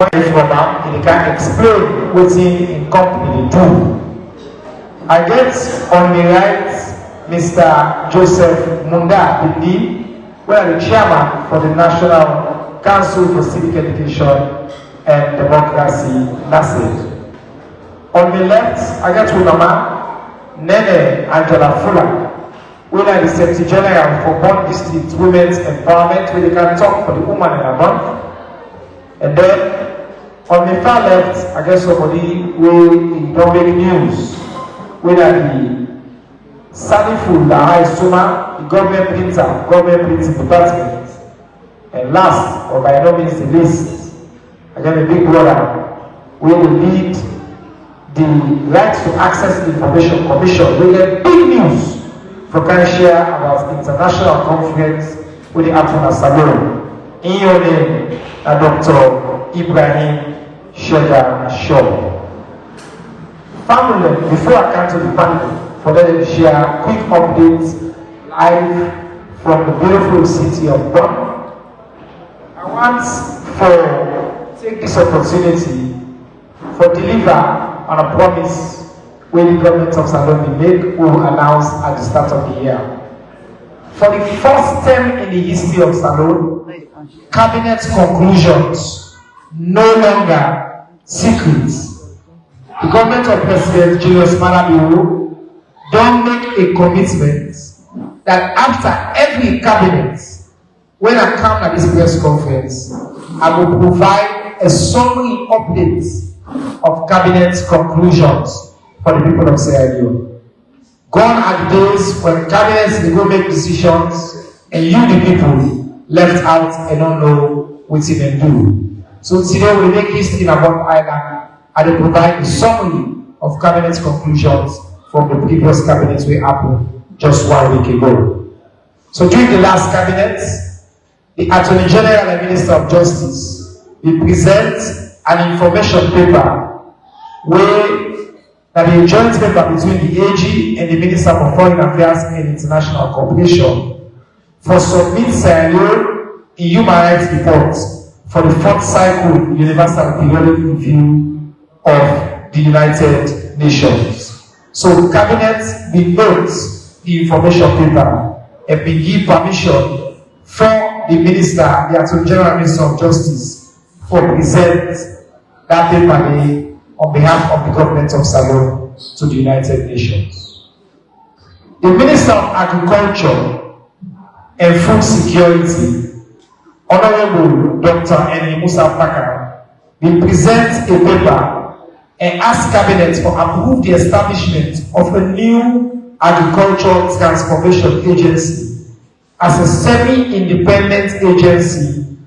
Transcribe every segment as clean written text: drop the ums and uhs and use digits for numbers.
He can explain what's in company do. I get on the right Mr. Joseph Munda Bindi, where the chairman for the National Council for Civic Education and Democracy, NACID. On the left, I get Mama Nene Angela Fuller, where the Secretary General for Bond District Women's Empowerment, where they can talk for the woman in a month. And then on the far left, I guess somebody will in public news, whether the Saniful, the High Suma, the government printing department. And last, or by no means the least, again the big brother will lead the Right to Access Information Commission with a big news for can share about international conference with the Atuna Salon. In your name, Dr. Ibrahim Shaw. Family, before I come to the panel, for them to share quick updates live from the beautiful city of Bonn, I want to take this opportunity for deliver on a promise where the government of Salon will announce at the start of the year. For the first time in the history of Salon, cabinet conclusions no longer secrets. The government of President Julius Malabiro don't make a commitment that after every cabinet, when I come at this press conference, I will provide a summary update of cabinet conclusions for the people of Sierra Leone. Gone are the days when cabinets they go make decisions and you the people left out and don't know what you can do. So today we make history about Island and they provide a summary of cabinet conclusions from the previous cabinets we happened just 1 week ago. So during the last cabinet, the Attorney General and Minister of Justice will present an information paper where that the joint paper between the AG and the Minister for Foreign Affairs and International Cooperation for submit Sierra Leone in human rights reports for the 4th cycle Universal Periodic Review of the United Nations. So the Cabinet will note the information paper and will give permission for the Minister, the Attorney General Minister of Justice, for present that paper on behalf of the government of Salon to the United Nations. The Minister of Agriculture and Food Security, Honorable Dr. Eni Musa Pakar, will present a paper and ask Cabinet to approve the establishment of a new Agricultural Transformation Agency as a semi-independent agency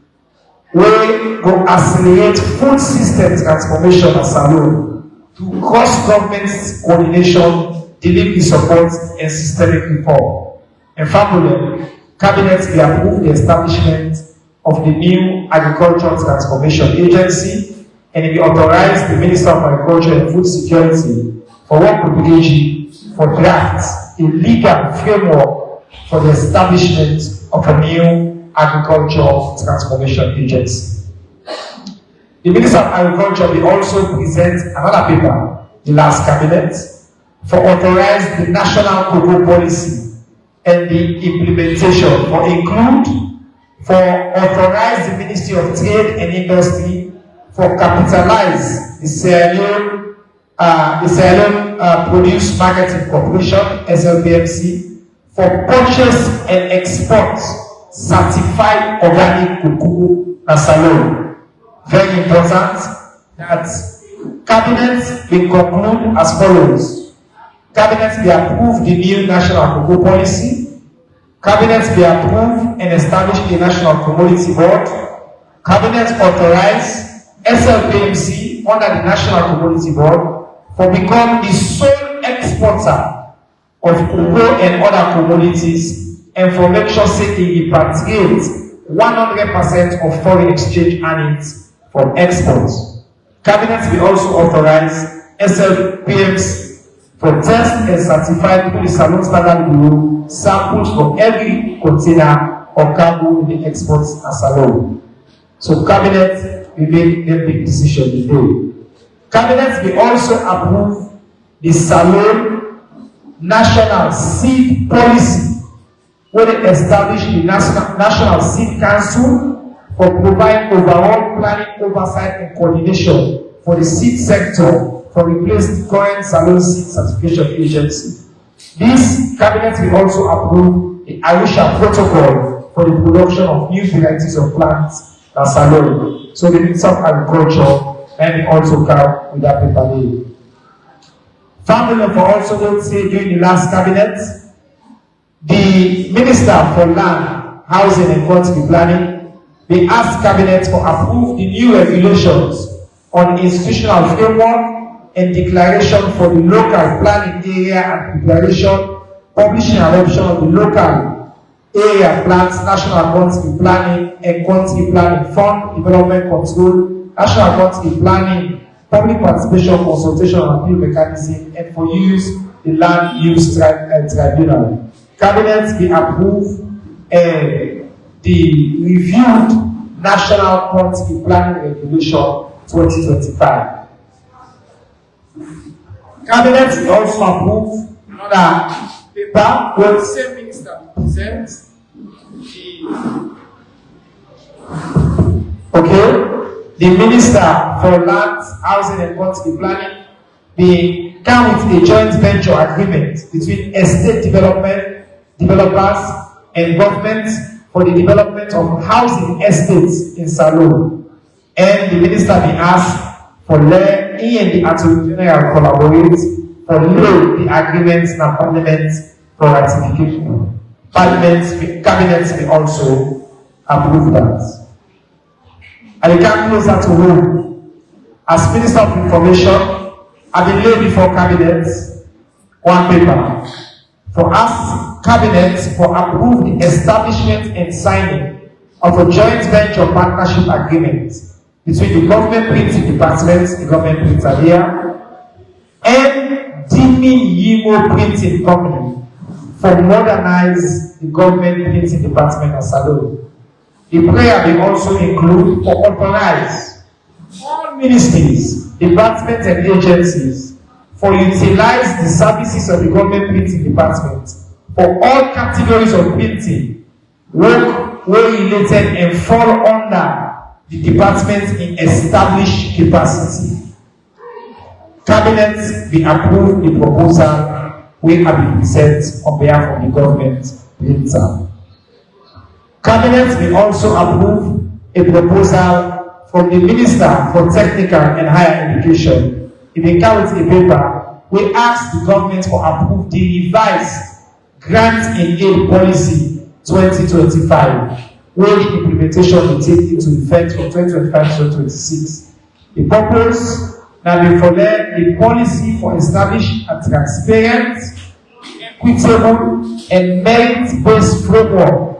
where will accelerate food system transformation at Salon through cross-government coordination, delivery support, and systemic reform. And finally, Cabinet will approve the establishment of the new Agricultural Transformation Agency, and it will authorize the Minister of Agriculture and Food Security for work with PAG for draft a legal framework for the establishment of a new Agricultural Transformation Agency. The Minister of Agriculture will also present another paper, the last cabinet, for authorize the national cocoa policy and the implementation for authorize the Ministry of Trade and Industry for capitalize the Sierra Leone Produce Marketing Corporation (SLPMC) for purchase and export certified organic cocoa na Salon. Very important that Cabinet will conclude as follows. Cabinet will approve the new national cocoa policy. Cabinet will approve and establish the National Commodity Board. Cabinet authorize SLPMC under the National Commodity Board for become the sole exporter of cocoa and other commodities and for make sure say it repatriates 100% of foreign exchange earnings from exports. Cabinet will also authorize SLPMs for test and certify through the Salon Standard Bureau samples from every container or cargo in the exports at Salon. So Cabinet we make a big decision today. Cabinet will also approve the Salone National Seed Policy, where they establish the National Seed Council for providing overall planning, oversight, and coordination for the seed sector for replacing the current Salone Seed Certification Agency. This cabinet will also approve the Arusha Protocol for the production of new varieties of plants at Salone. So the Minister of Agriculture and also come with that paper name. Family for also don't say during the last cabinet, the Minister for Land, Housing and Community Planning, they asked cabinet to approve the new regulations on institutional framework and declaration for the local planning area and preparation, publishing and adoption of the local area plans, national quantity planning and quantity planning fund, development control, national quantity planning, public participation, consultation and appeal mechanism, and for use the land use tribunal. Cabinet will approve the reviewed national quantity planning regulation 2025. Cabinet will also approve another paper where the same minister presents the Minister for Land, Housing and Community Planning will come with a joint venture agreement between estate developers and government for the development of housing estates in Salone. And the minister will ask for he and the Attorney General collaborate for the agreements and Parliament for ratification. Cabinet will also approve that. And we come closer to home. As Minister of Information, I will lay before Cabinet one paper for us Cabinet for approve the establishment and signing of a joint venture partnership agreement between the government printing department, the government printer here, and Dimi Yimo Printing Company for modernize the government printing department at Salone. The prayer will also include for authorize all ministries, departments and agencies for utilize the services of the government printing department for all categories of printing, work related and fall under the department in established capacity. Cabinet will approve the proposal we have been present on behalf of the government printer. Cabinet will also approve a proposal from the Minister for Technical and Higher Education. If we come with a paper, we ask the government for approve the revised grant and aid policy 2025, where the implementation will take into effect from 2025 to 2026. The purpose now be for the policy for establish a transparent, equitable, and merit-based framework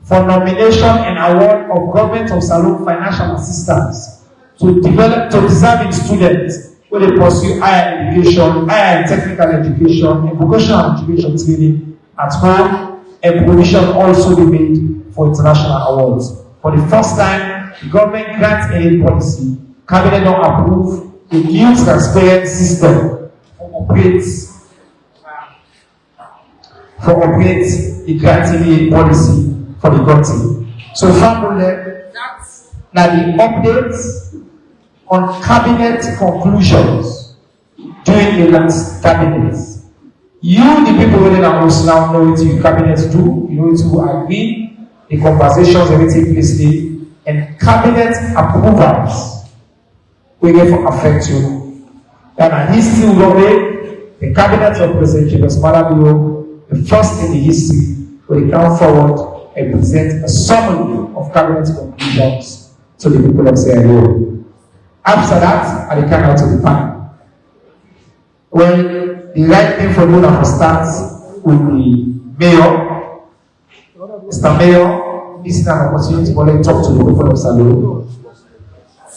for nomination and award of Government of Salone financial assistance to deserving students who they pursue higher education, higher and technical education, and vocational education training at home, and provision also be made for international awards. For the first time, the government grant aid policy, Cabinet don't approve a new transparent system for operates the granting aid policy for the country. So family, that's now the updates on cabinet conclusions during the last cabinet. You, the people who are now know what your cabinet do, you know it to agree, the conversations everything place there, and cabinet approvals will get affect you. And history will be the cabinet of President Julius Malabio, the first in the history, will come forward and present a summary of cabinet conclusions to the people of Sierra Leone. After that, I come out to the panel. Well, the right thing for Luna for starts with the mayor. Mr. Mayor, this is an opportunity for them to talk to the people of Sierra Leone.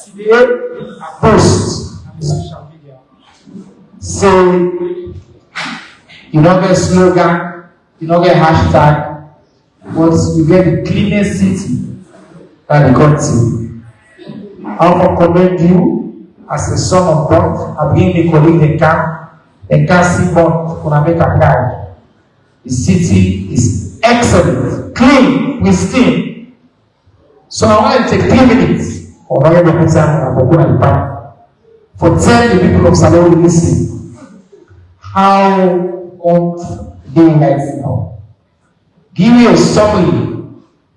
Today, a post say, you don't get slogan, you don't get hashtag, but you get the cleanest city that the country. I also commend you as a son of God. I begin to colleague and can see God when I make apply. The city is excellent, clean, pristine. So I want to take 3 minutes for tell the people of Salon, listen, how won't they like now? Give me a summary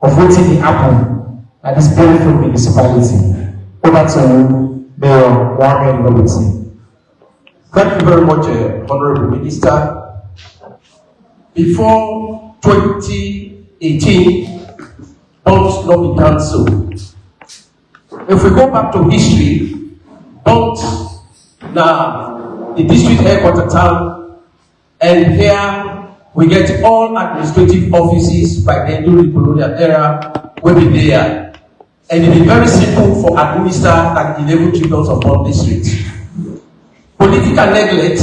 of what will happen at this beautiful municipality. Over to you, Mayor Warren Robertson. Thank you very much, Honorable Minister. Before 2018, bonds not be cancelled. If we go back to history, bonds now the district headquarters town, and here we get all administrative offices by the during the colonial era will be there. And it is very simple for administer like the 11 tribunals of bond districts. Political neglect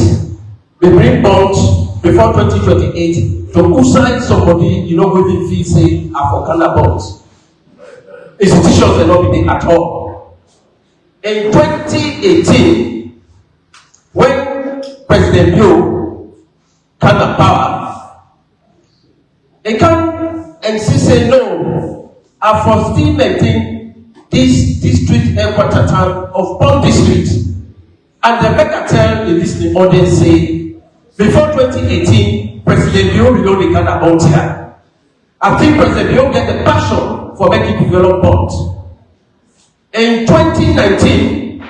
will bring bonds before 2028 to outside somebody, you know, who feel say are for Ghana bonds. Institutions will not be there at all. In 2018, when President Leone came to power, he came and say no, I for still maintain this district headquarters town of Bond District. And the make tell the listening audience say, before 2018, President Leone will only Ghana bonds here. I think President Leone get the passion for making develop bonds. In 2019,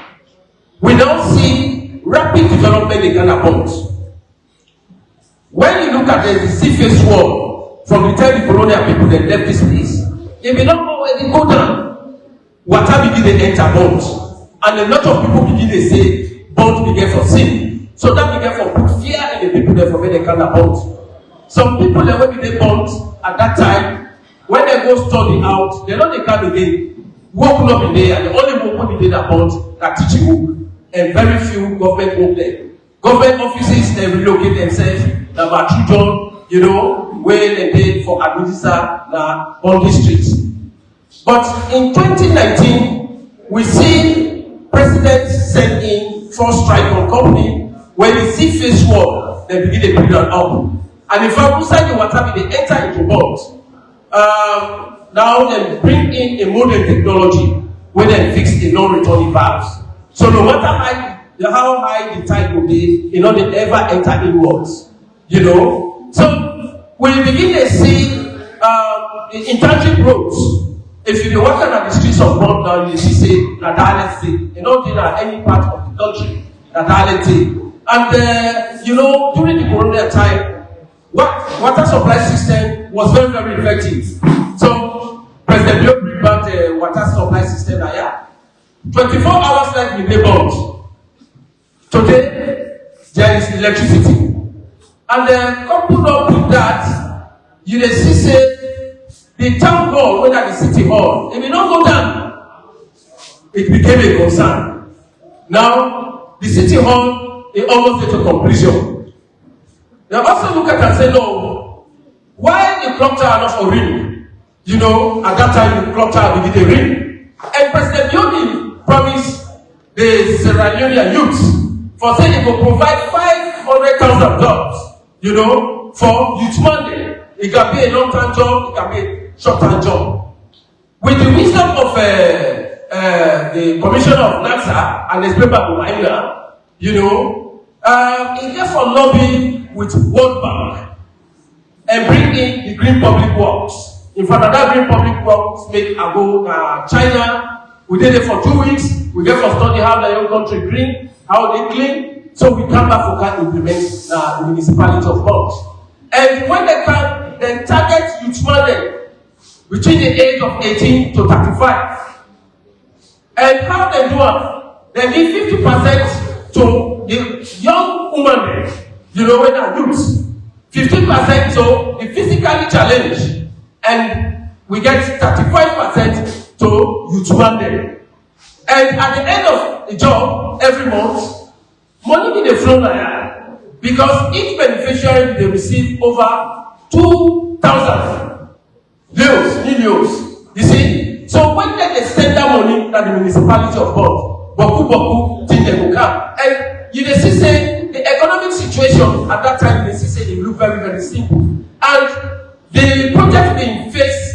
we now see rapid development in Ghana bonds. When you look at the surface wall from the time the colonial people that left this place, they may not know where they go down. Water begin to enter bonds. And a lot of people begin to say bonds begin for sin. So that began for put fear in the people there for when they can't bonds. Some people that when they bonds at that time, when they go study out, they know they can't again. Work will not be there, and the only work will be there that bonds that teaching work. And very few government work there. Government offices they relocate themselves, number children, you know, where they pay for administer na bond districts. But in 2019, we see President send in first strike on company where the sea face wall, they begin to build an up. And if I outside the water, they enter into bonds. Now they bring in a modern technology where they fix the non-returning valves. So no matter how high the tide will be, you know, they never enter inwards. You know? So we begin to see the internship roads. If you walk on the streets of Bond now, you see say Nadality. You know, in any part of the country, Nadality. And you know, during the colonial time, water supply system was very, very effective. So President Leone bring back the water supply system here. 24 hours like we pay bonds. Today there is electricity. And coupled up with that, you see say the town hall, whether the city hall, it may not go down. It became a concern. Now, the city hall is almost at a completion. They also look at it and say, no, why the clock tower not for ring? You know, at that time, the clock tower begin to ring. And President Leone promised the Sierra Leonean youth for saying he will provide 500,000 jobs, you know, for youth Monday. It can be a long-term job, it can be a short-term job. With the wisdom of the Commissioner of NASA and his paper Umaina, you know, he therefore lobby with World Bank and bring in the Green Public Works. In fact, that Green Public Works make a go China. We did it for 2 weeks. We get for study how the young country green, how they clean. So we come back for can implement the municipality of Bond. And when they can, they target youth model between the age of 18 to 35. And how they do it? They give 50% to the young woman, you know, when they're youth. 15% to the physically challenged. And we get 35% to youth mandate. And at the end of the job, every month, money in the flow now, because each beneficiary they receive over 2,000 millions. You see? So So when they send that money to the municipality of God, Boku think they will come. And you see say the economic situation at that time, you see say they look very, very simple. And the project being faced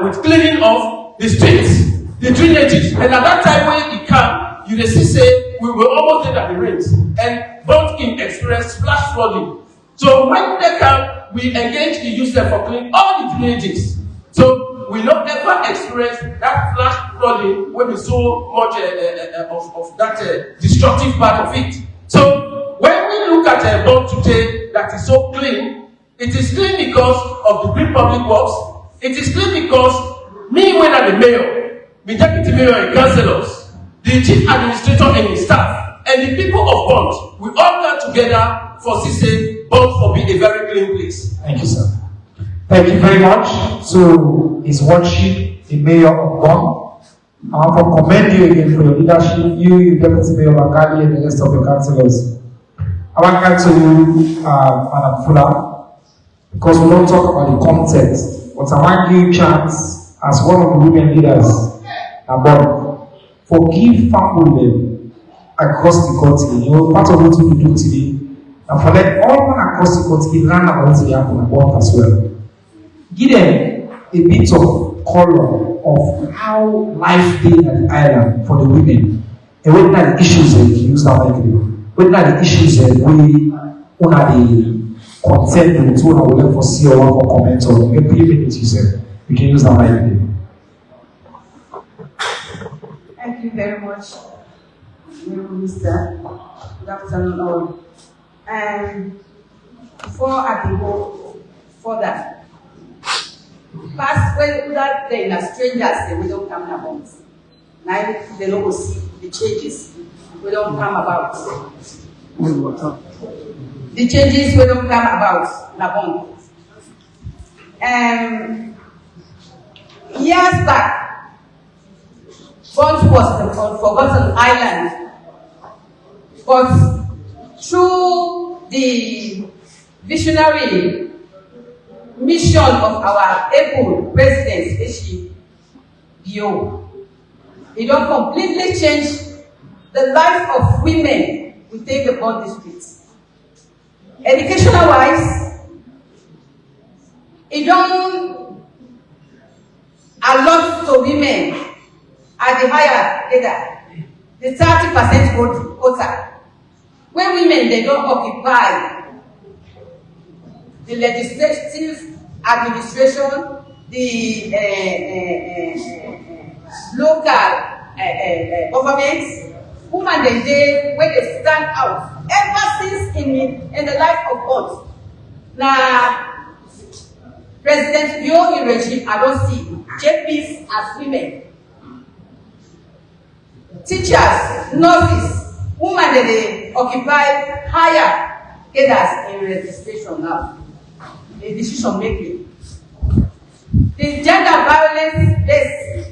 with cleaning of the streets, the drainages. And at that time when it came, you see say we were almost there at the rains. And both in experience flash flooding. So when they come, we engage the user for cleaning all the drainages. So we don't ever experience that flash flooding when we so much of that destructive part of it. So when we look at a bond today that is so clean, it is clean because of the Green Public Works. It is clean because me when I'm the mayor, the deputy mayor and councillors, the chief administrator and his staff, and the people of Bond, we all come together for CC Bond for being a very clean place. Thank you, sir. Thank you very much to His Worship, the Mayor of Bond. I want to commend you again for your leadership, you Deputy Mayor Bakali, and the rest of the councillors. I want to thank you, Madam Fuller, because we don't talk about the context, but I want to give you a chance as one of the women leaders at Bond. Forgive family across the country. You know, part of what we do today, and for let all across the country learn about the happen at Bond as well. Give them a bit of color of how life is at the island for the women. And what are the issues that you use that like what are the issues that we are the content with what I would like for see or for comment or you can minutes you said. We can use that like Thank you very much, Minister. Good afternoon all. And before I can go further, past when that they are strangers, we don't come about. Now they don't see the changes. We don't come about. The changes we don't come about. Nabon. Years back, Bond was the forgotten island, but through the visionary mission of our able president, Leone, it don't completely change the life of women within the Bond district. Educational wise, it don't allot to women at the higher level, the 30% quota. When women they don't occupy the legislative administration, the local governments, women when they stand out ever since in the life of God. Now, President Leone regime, I don't see JPs as women. Teachers, nurses, women they occupy higher cadres in registration now. The decision making. The gender violence base.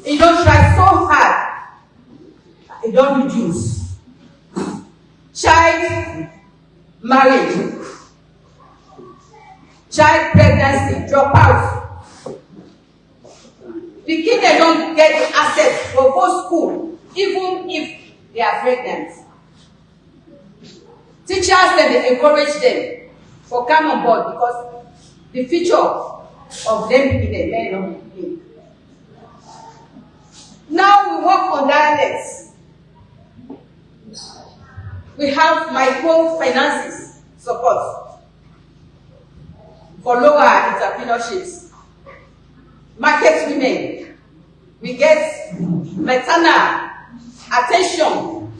It don't try so hard. It don't reduce. Child marriage. Child pregnancy drop out. The kids they don't get access for both school, even if they are pregnant. Teachers they encourage them for come on board because the future of them in the men of the Now we work on dialects. We have microfinances support for lower entrepreneurships. Market women, we get maternal attention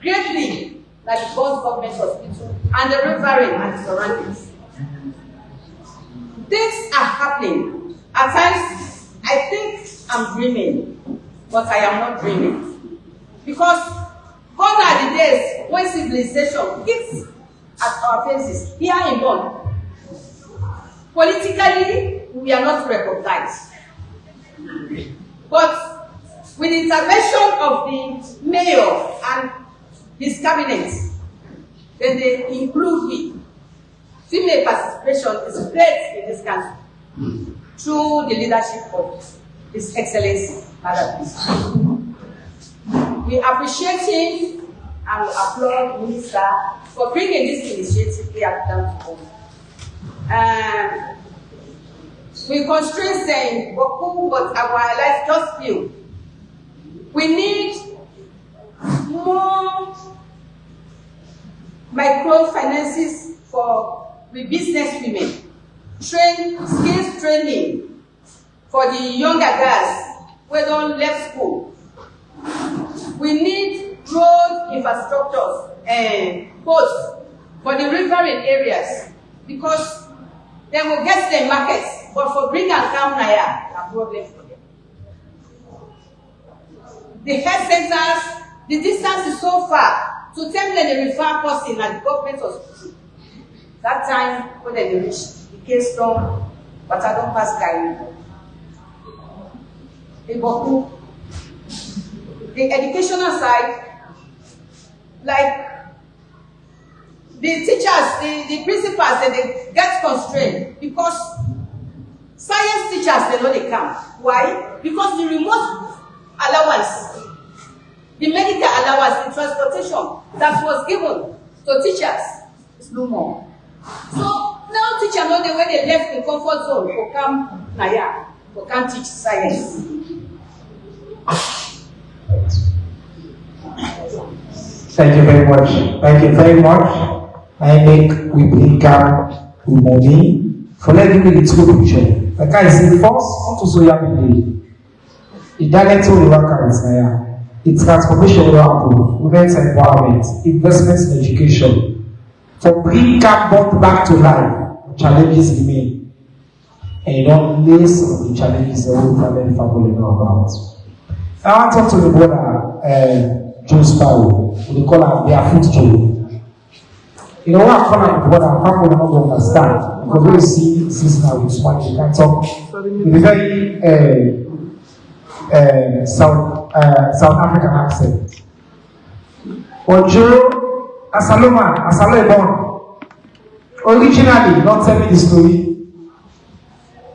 greatly like the Bond Government Hospital and the Riverine and the surroundings. Things are happening. At times, I think I'm dreaming, but I am not dreaming. Because gone are the days when civilization hits at our faces here in Bond. Politically, we are not recognized. But with the intervention of the mayor and his cabinet, then they include me. Female participation is great in this country. through the leadership of His Excellency, Madam Minister. We appreciate him and we applaud the Minister for bringing this initiative here down to home. We constrain saying, but our life just few. We need more microfinances for the business women, skills training for the younger girls who don't left school. We need road infrastructures and boats for the rivering areas because they will get the markets, but for bring and come Naya, a problem for them. The health centers, the distance is so far. To tell them they refer person at the government hospital. That time when they reach the case strong, but I don't pass carry. The educational side, like the teachers, the principals, they get constrained because science teachers they know they come. Why? Because the remote allowance, the medical allowance, the transportation that was given to teachers is no more. So now teachers know the way they left the comfort zone for come Naya, for come teach science. Thank you very much. Thank you very much. I make we bring up money for letting me the two picture. Like I said, first, to so young the direct to the workers now. The transformation will happen, women's empowerment, investments in education. For bring Campbell back to life, challenges remain. And you don't lay some of the challenges the whole family know about. I want to talk to the brother, Joe Sparrow. We call her Barefoot Joe. You know what I call her brother, people don't understand. Because when you see this now with smart, you can talk with a very South African accent. But Joe, Asalo born. Originally, not tell me the story.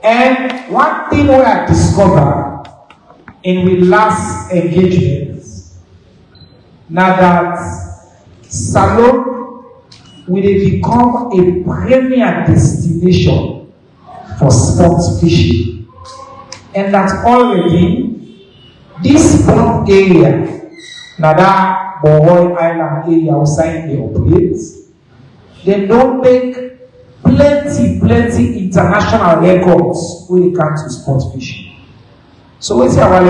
And one thing where I discovered in the last engagement, now that Salon will become a premier destination for sports fishing, and that already this pond area, now that Bohol Island area outside the operates, they don't make plenty international records when it comes to sports fishing. So what's our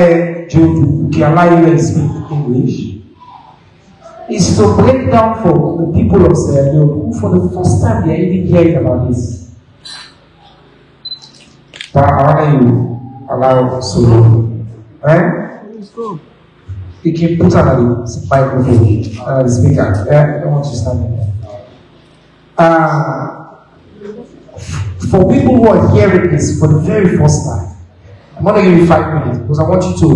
Joe can allow you to speak English? Is to break down for the people of Sierra Leone who for the first time they are even hearing about this. But I want you allow Solo. Right? You can put on the microphone, the speaker. Yeah, I don't want you standing there. For people who are hearing this for the very first time, I'm going to give you 5 minutes because I want you to,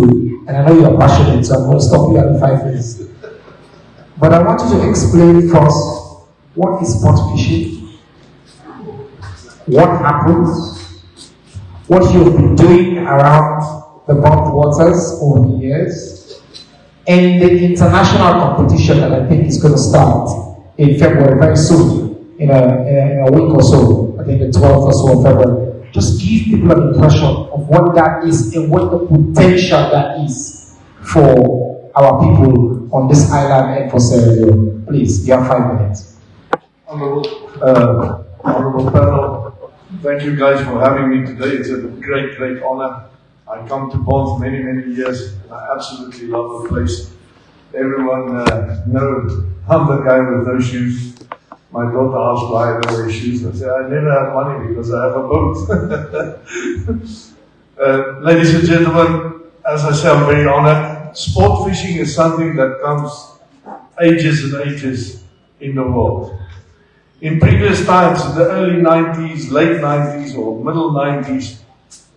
and I know you are passionate, so I'm going to stop you at 5 minutes. But I want you to explain first what is sport fishing, what happens, what you've been doing around the bound waters over the years, and the international competition that I think is going to start in February very soon, in a week or so, I think the 12th or so of February. Just give people an impression of what that is and what the potential that is for our people on this island and for Sierra Leone. Please, you have 5 minutes. Honorable panel, thank you guys for having me today. It's a great honor. I come to Bonds many years and I absolutely love the place. Everyone knows I'm the guy with no shoes. My daughter asked why I don't wear shoes. I said, I never have money because I have a boat. Ladies and gentlemen, as I say, I'm very honored. Sport fishing is something that comes ages and ages in the world. In previous times, in the early 90s, late 90s or middle 90s,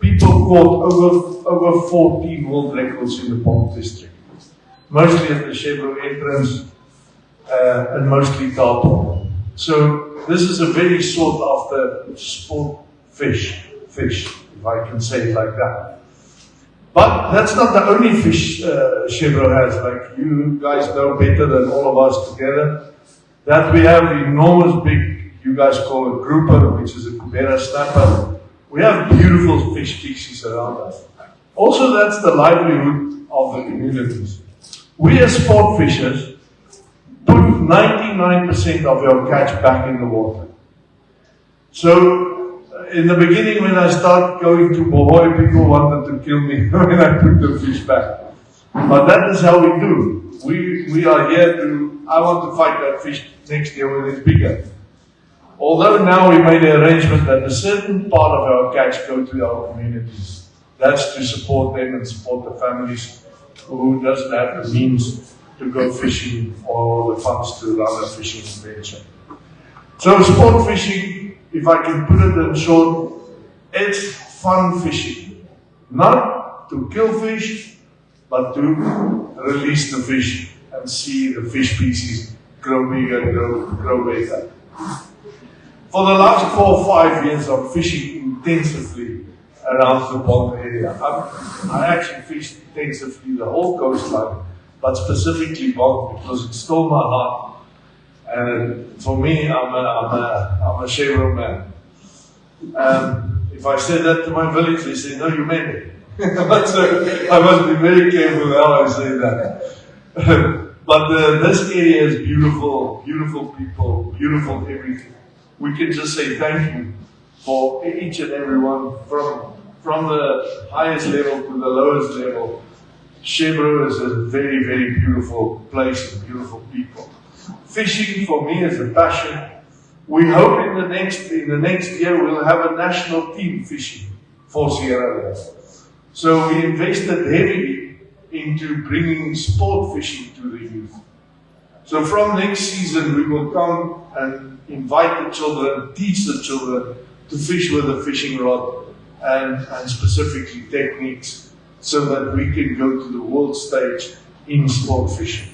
people caught over 14 world records in the pond district. Mostly at the Chernor entrance and mostly tarpon. So this is a very sought after sport fish fish, if I can say it like that. But that's not the only fish Chernor has. Like you guys know better than all of us together, that we have enormous big, you guys call it grouper, which is a Kubera snapper. We have beautiful fish species around us. Also, that's the livelihood of the communities. We as sport fishers put 99% of your catch back in the water. So, in the beginning when I started going to Bohoi, people wanted to kill me when I put the fish back. But that is how we do. We are here I want to fight that fish next year when it's bigger. Although now we made an arrangement that a certain part of our catch go to our communities. That's to support them and support the families who doesn't have the means to go fishing or the funds to run a fishing adventure. So sport fishing, if I can put it in short, it's fun fishing. Not to kill fish, but to release the fish and see the fish species grow bigger, grow better. For the last 4 or 5 years, I'm fishing intensively around the Bond area. I actually fished intensively the whole coastline, but specifically Bond because it stole my heart. And for me, I'm a Chernor man. If I said that to my village, they say, no, you meant it. But I must be very careful how I say that. But this area is beautiful, beautiful people, beautiful everything. We can just say thank you for each and every one, from the highest level to the lowest level. Chernor is a very, very beautiful place and beautiful people. Fishing for me is a passion. We hope in the next year we'll have a national team fishing for Sierra Leone. So we invested heavily into bringing sport fishing to the youth. So from next season we will come and invite the children, teach the children to fish with a fishing rod and specifically techniques so that we can go to the world stage in sport fishing.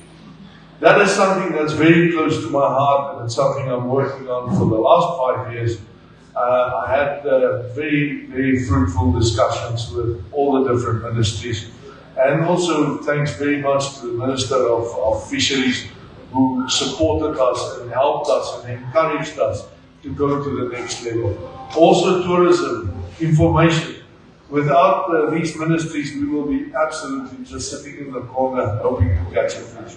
That is something that's very close to my heart and it's something I'm working on for the last 5 years. I had very, very fruitful discussions with all the different ministries and also thanks very much to the Minister of Fisheries who supported us and helped us and encouraged us to go to the next level. Also tourism, information. Without these ministries, we will be absolutely just sitting in the corner hoping to catch a fish.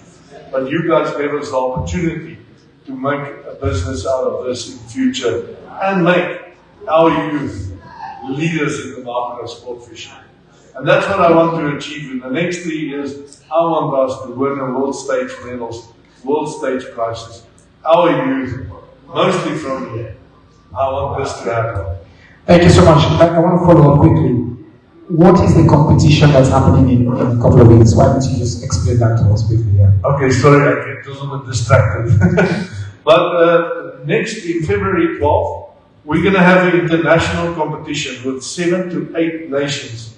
But you guys gave us the opportunity to make a business out of this in future and make our youth leaders in the market of sport fishing. And that's what I want to achieve in the next 3 years. I want us to win a world stage medals, world stage prizes. Our youth, mostly from here. I want this to happen. Thank you so much. I want to follow up quickly. What is the competition that's happening in a couple of weeks? Why don't you just explain that to us quickly? Yeah. Okay, sorry, I get a little bit distracted. But next, in February 12th, we're going to have an international competition with 7 to 8 nations,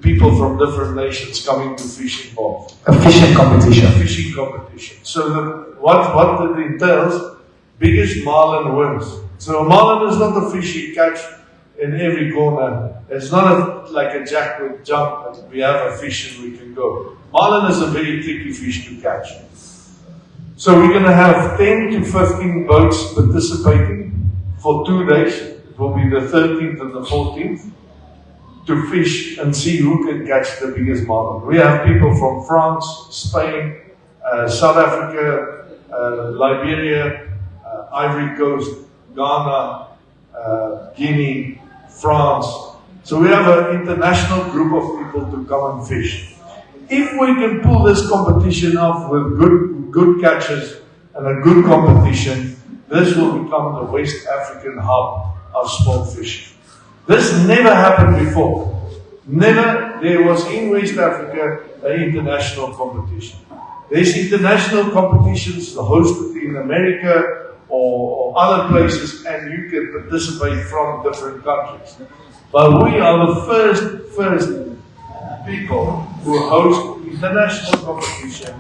people from different nations coming to fish involved. A fishing competition. A fishing competition. So what it entails, biggest marlin wins. So a marlin is not a fish you catch in every corner. It's not like a jackwood jump and we have a fish and we can go. Marlin is a very tricky fish to catch. So we're going to have 10 to 15 boats participating for 2 days. It will be the 13th and the 14th to fish and see who can catch the biggest marlin. We have people from France, Spain, South Africa, Liberia, Ivory Coast, Ghana, Guinea, France. So we have an international group of people to come and fish. If we can pull this competition off with good catches and a good competition, this will become the West African hub of sport fishing. This never happened before. Never there was in West Africa an international competition. There's international competitions hosted in America or other places and you can participate from different countries. But we are the first people who host international competition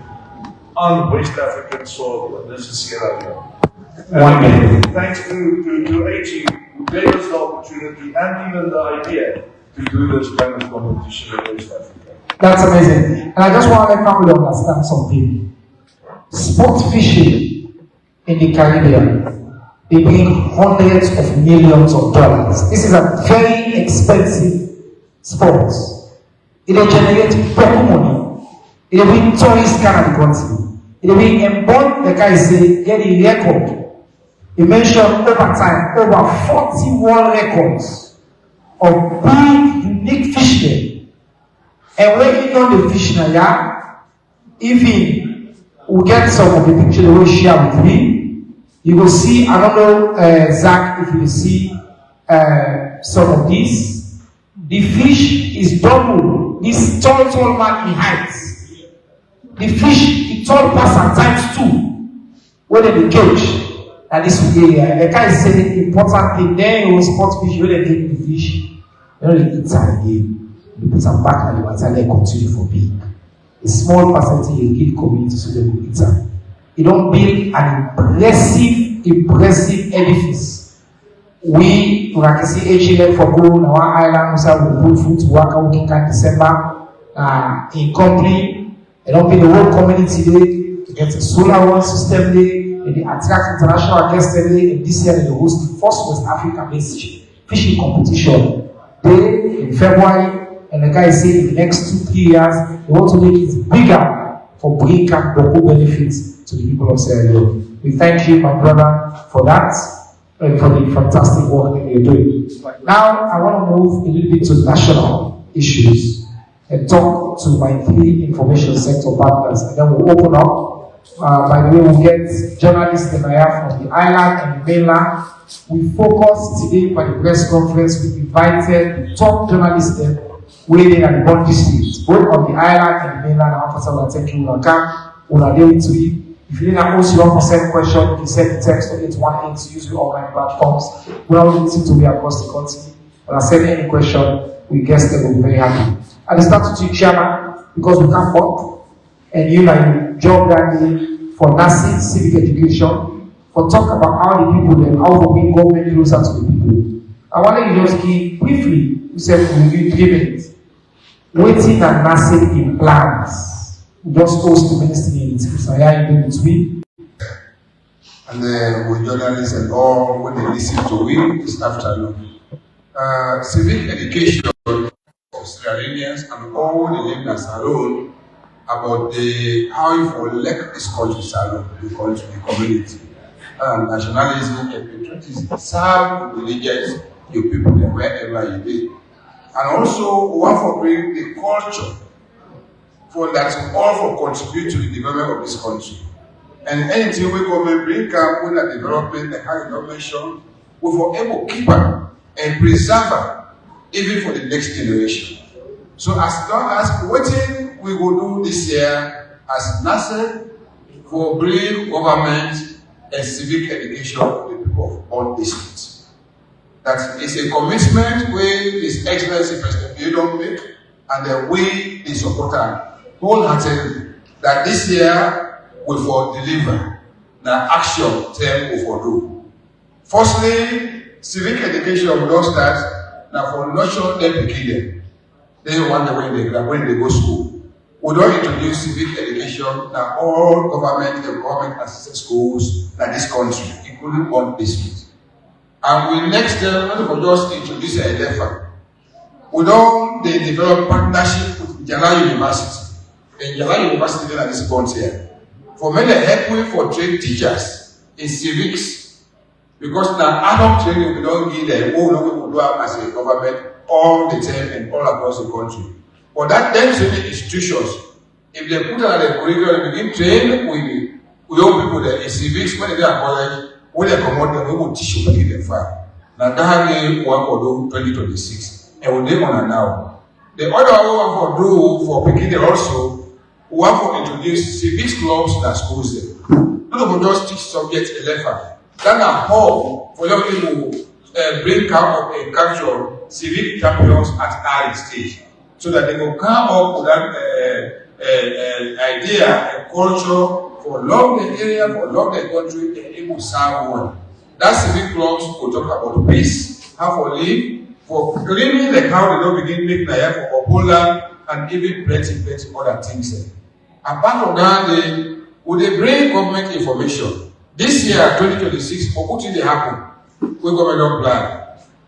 on West African soil, and this is Sierra Leone. Thanks to AG who gave us the opportunity and even the idea to do this kind of competition in West Africa. That's amazing. And I just want to let family understand something. Sport fishing in the Caribbean, they bring hundreds of millions of dollars. This is a very expensive sport. It will generate money. It will bring tourists come to the country. It will bring employment, the guy say, get a record. He mentioned over time, over 40 world records of big, unique fishermen. And when you know the fish now, yeah, even we get some of the pictures they will share with me. You will see, I don't know, Zach, if you see some of these. The fish is double. This tall man in height. The fish, the tall person times 2. When they cage. And this way, the guy is saying important thing. Then you spot fish, when they take the fish, they don't eat it again. They put them back and the water, they continue for big. A small percentage they give community so they will eat them. You don't build an impressive edifice. We, like I see, HLF for gold, our island, we put food to work out in December in company. They don't pay the whole community day to get a solar one system day. They attract international guests every and this year they host the first West African based fishing competition day in February. And the guy said in the next 2-3 years, they want to make it bigger for bringing local benefits to the people of Sierra Leone. We thank you, my brother, for that and for the fantastic work that you're doing. Now, I want to move a little bit to national issues and talk to my 3 information sector partners, and then we'll open up. By the way, we'll get journalists from the island and the mainland. We focused today by the press conference. We invited the top journalists waiting at the Bond District, both on the island and the mainland. Our person will take you on camp. We'll deal with it. If you didn't also want to send questions, you can send the text to 818 to use your online platforms. We're all listening to be across the country. When I send any question, we guess they will be very happy. And start to Chairman, because we can't work. And you like job that day for nursing, civic education, for talk about how the people and how to bring government closer to the people. I want you just give briefly, you said we'll give 3 minutes. Waiting and nursing in plans. We just host the ministry in so yeah, in between. And then with journalists and all, when they listen to it this afternoon. Civic education of Australians and all the learners alone about how you elect this country, the country, the community, nationalism and patriotism, serve religions, your people, wherever you live. And also, we want to bring the culture for that all for contribute to the development of this country. And anything we government bring up with the development, the high innovation, we for able to keep her and preserve her, even for the next generation. So as long as waiting, we will do this year as NASA for bring government and civic education for the people of all districts. That is a commitment where His Excellency President Leone make, and the way they support her wholeheartedly. That this year we for deliver the action term we for do. Firstly, civic education will not start now for nurture them begin. They want the way they when they go to school. We don't introduce civic education now all government and government assisted schools in this country, including one district. And we next year we just introduce a level. We don't they develop partnership with Jala University. And Jala University in this country. For many help for train teachers in civics. Because now ad hoc training we don't give them all we will do as a government all the time and all across the country. But that then training institutions, if they put out a curriculum and begin train with young people there in civics when they are college, when they come out, we will teach you to the fire. Now that we work for 2026 and we live on now. The other one for do for beginning also, we want to introduce civics clubs in schools there. Not just teach subjects 11. Then a hall for young people bring out and capture civic champions at early stage, so that they will come up with that idea and culture for love the area, for love the country, and it will serve one. That civic clubs will talk about peace, how for live, for cleaning the cow, they don't begin make na for Ebola, and even plenty other things. Apart from that, would they bring government information? This year, 2026, for what did happen? We government plan.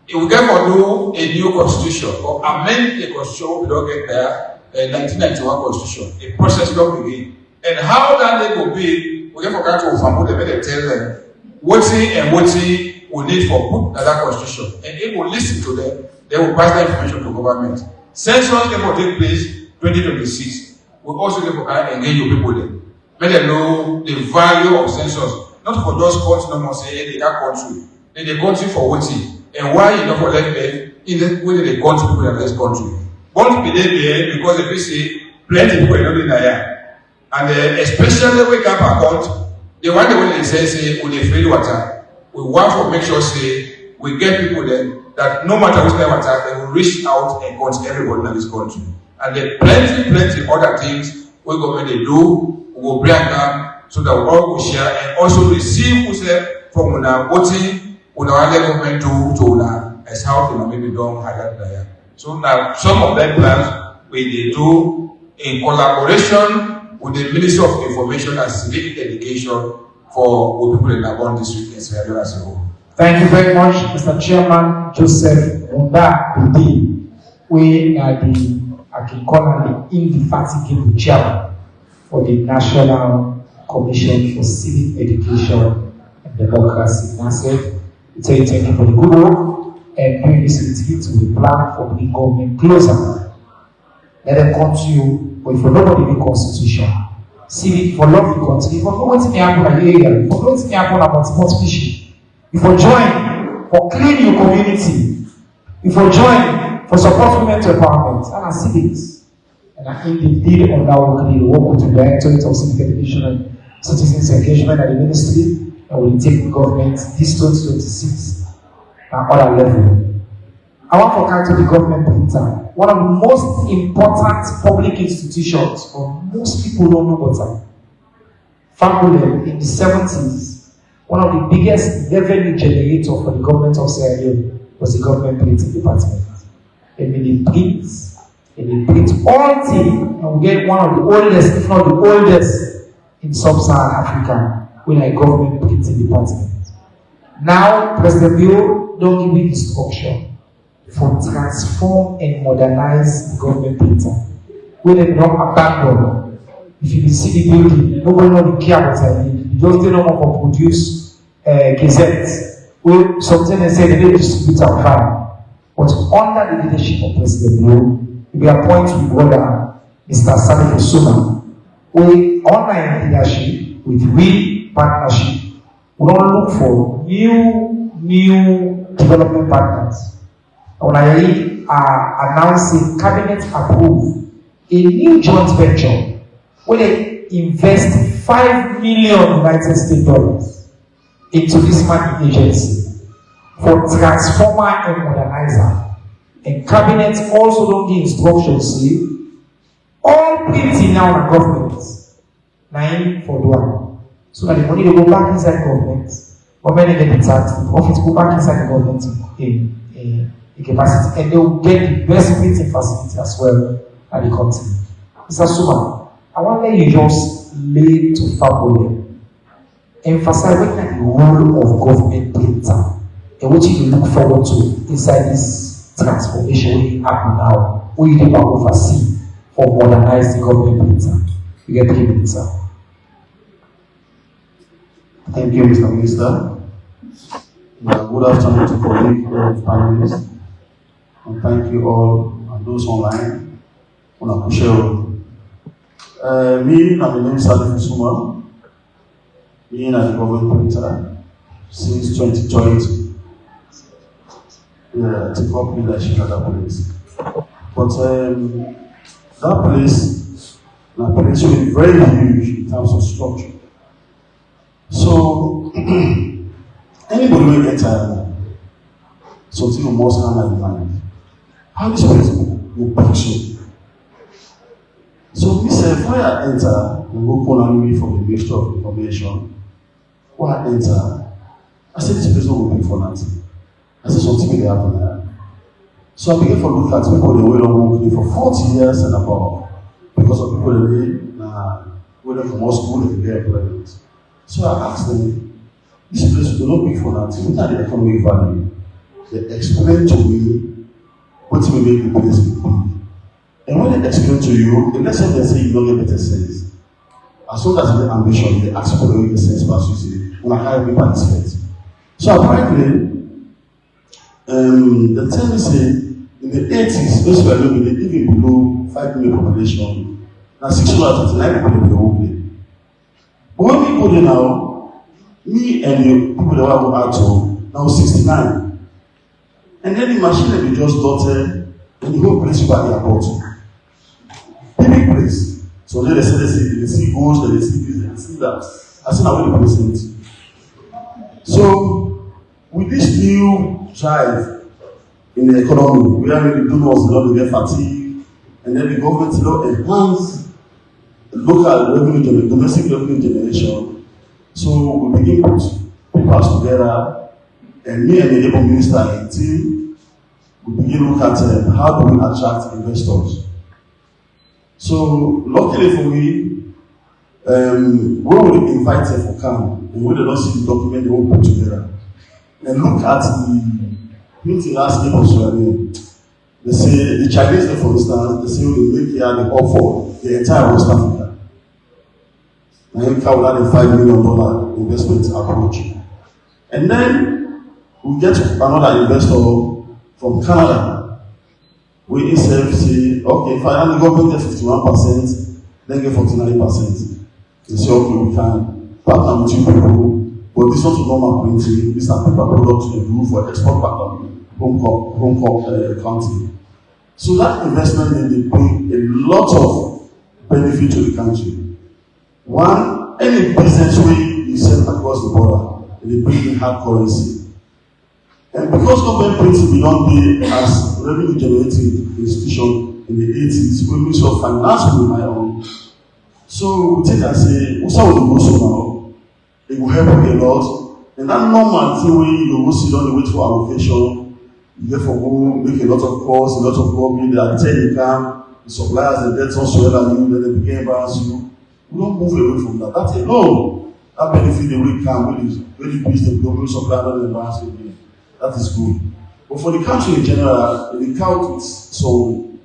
If we get for do a new constitution or amend the constitution, we don't get there. 1991 constitution, a process don't begin. And how that they will be, we get for that to overmove them, they tell them what we need for put that constitution. And if we listen to them, they will pass that information to government. Census therefore take place 2026. We also therefore engage your people there. Let them know the value of census. Not for those countries, no more say in that country. In the country for what and why you not for let them in the within the country people in this country. Both be there because if we see plenty people in there. And especially when cap account, the one that when they say we need free water, we want to make sure say we get people then that no matter which kind of water, they will reach out and touch everybody in this country. And there plenty other things we government they do, we will bring them so that we all will share and also receive from our voting, on our government to as how they maybe don't have that. So now some of them plans we do in collaboration with the Ministry of Information and Civic Education for people in Gabon district and Sierra Leone as a whole. Thank you very much, Mr. Chairman Joseph Munda Budi. We are I can call him the indefatigable chairman for the National Commission for Civic Education and Democracy. NACED. We tell you thank you for the good work and doing this with the plan for the government closer. Let them continue, but for nobody in the constitution. Civic for love the country, for what's in the area, for what's in the about sports fishing. If you join for clean your community, if you join for support women empowerment and our civics, and I think they did on that work with the Directorate of Civic Education and Citizens Engagement at the Ministry, and we take the government this 2026 and other level. I want to come to the government printer. One of the most important public institutions, for most people don't know about it. Family in the 70s, one of the biggest revenue generators for the government of Sierra Leone was the government printing department. And when they print all things, and we get one of the oldest, if not the oldest, in sub-Saharan Africa, with a government printing department. Now, President Bill don't give me instruction for transform and modernize the government printer. When they don't abandon, if you see the building, nobody know the care what I need. You just don't know how to produce gazettes. Well, sometimes they say they don't distribute our file. But under the leadership of President Bill, we appoint with brother Mr. Salif Suma. We online leadership with we partnership. We don't look for new development partners. When I announcing cabinet approve a new joint venture where they invest $5 million United States dollars into this money agency for transformer and modernizer. And cabinet also don't give instructions. See, all printing now in government, nine for one. So that the money will go back inside government, government get the tax, the profits go back inside the government in capacity, and they will get the best printing facility as well at the continent. Mr. Suma, I want to let you just lay to Fabule, emphasizing the role of government printer and what you look forward to inside this transformation happen now, what you do oversee for modernize the government printer. You get 3 minutes, sir. Thank you, Mr. Minister. Good afternoon to colleagues, panelists, and thank you all and those online. Me, I'm the name Salif Suma. Me and the government printer since 2020. Yeah, take up leadership at that place. But that place, is very huge in terms of structure. So, anybody will get something you must have in mind. How this place will box you. So, before I enter, we go call on me from the Ministry of Information. Before I enter, I said this place will be for nothing. I said something will happen there. So I began to look at people they were working for 40 years and above. Because of people whether from all school they get employment. So I asked them, this place will not be for nothing. What are the economic value? They explained to me what will make the place big. And when they explain to you, the lesson they say you don't get better sense. As long as you get ambition, they ask for the way sense, but you say, when I can't participate. So apparently, the tell me say, in the 80s, those were living even below 5 million population. Now 639 people in the whole place. But when we go there now, me and the people that were out to now 69. And then the machine that we just dotted, and the whole place by the airport. Big place. So then they see ghosts, they see this, they see that. I said, I will present. So with this new drive in the economy, we are really doing what's not to get fatigue, and then the government enhance local revenue, domestic revenue generation. So we begin to put papers together, and me and the Labour Minister and the team, we begin to look at how do we attract investors. So luckily for me, when we invite them for camp, and when they don't see the document, they won't put together. And look at the meeting last week also, they say the Chinese, for instance, they say they make here the offer the entire West Africa. America will have a $5 million investment approach. And then we get another investor from Canada. We himself say, okay, if I only go get 51%, then get 49%. They say, okay, we can partner with you people, but this is not normal printing, these are paper products we do for export partner. Home country. So that investment they bring a lot of benefit to the country. One, any business way you send across the border, they bring in hard currency. And because government printing beyond be as revenue generating institution in the 80s, we mix of finance with my own. So we take and say, what's how we go so now? It will help you a lot. And that normal thing where you go sit down and wait for allocation. You therefore go make a lot of calls, a lot of lobbying, they are telling the suppliers, the debts also and you, then they begin embarrass you. We don't move away from that. That alone, that benefit the way come, when you please the global supplier, not embarrass you again. That is good. But for the country in general, the count with some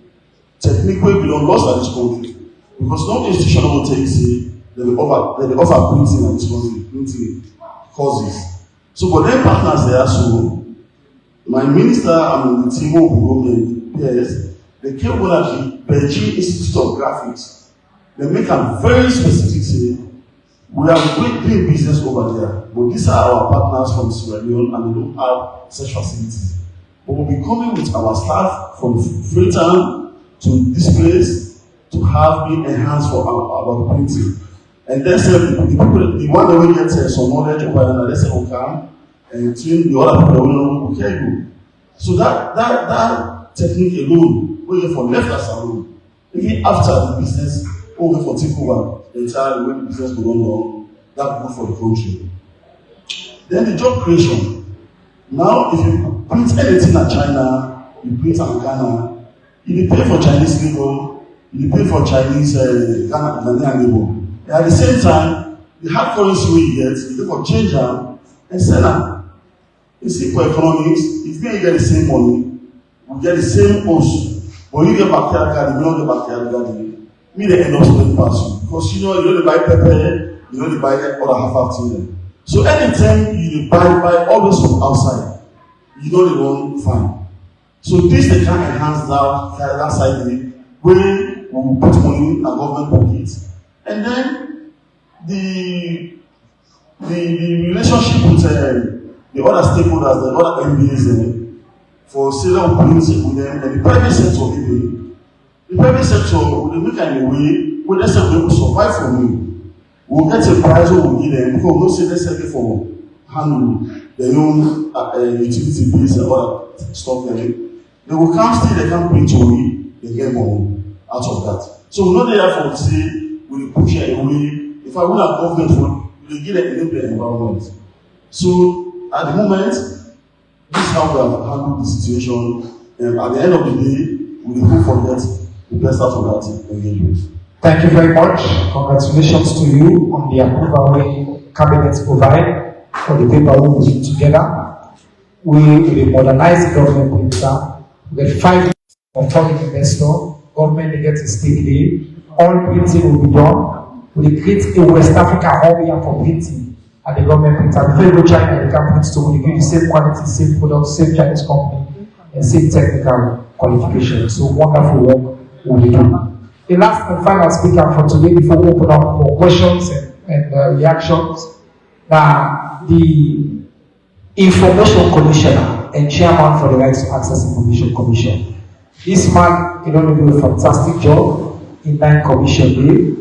technique where we don't lost at this country. Because no institution will tell you say they offer printing at this country, printing causes. So for them partners there, so my minister and the team of government, yes, they came over at the Beijing Institute of Graphics. They make a very specific say, we are doing business over there, but these are our partners from Sierra Leone and they don't have such facilities. But we'll be coming with our staff from Freetown to this place to have been enhanced for our printing. And then the one that will get some knowledge over there, they say, okay, and train the other people will know you. So that technique alone, we get for left us alone. Even after the business, over for take over the entire way the business will run on, that's good for the country. Then the job creation. Now, if you print anything in China, you print in Ghana, you pay for Chinese labor, you pay for Chinese Ghanaian labor. And at the same time, the hard currency we get, you pay for change them and sell them. You see, for economics, if you get the same money, we get the same host. But you get backyard garden, you don't get backyard garden. Me, they end up spending past you. Because you know they buy pepper, you know they buy other half thing. So anytime you buy always from outside, you know they won't find. So this they can enhance that side where we will put money in our government pockets. And then the relationship with the other stakeholders, the other MBAs for sale prints with them, and the private sector even. The private sector will make a way where they say they will survive from you. We'll get a price we will give them because we'll say let's say for handle their own utility bills and other stuff. They will come still, they can't bring to me, they get more out of that. So we're not there for say we push it away. If I want a government, we give it a little bit environment. So at the moment, This is how we have handled the situation. And at the end of the day, we hope for that the best out of that engagement. Thank you very much. Congratulations to you on the approval we cabinet provide for the paper we put together. We will modernize the government printer. We get 5 of foreign investor. Government will get a stake there. All printing will be done. We will create a West Africa hub here for printing at the government printer. Before you go China, they can print to we give you the same quality, same product, same Chinese company, and same technical qualifications. So wonderful work we will do. The last and final speaker for today before we open up for questions and reactions. Now, the Information Commissioner and Chairman for the Rights to Access Information Commission. This man, you know, do a fantastic job in 9 commission day.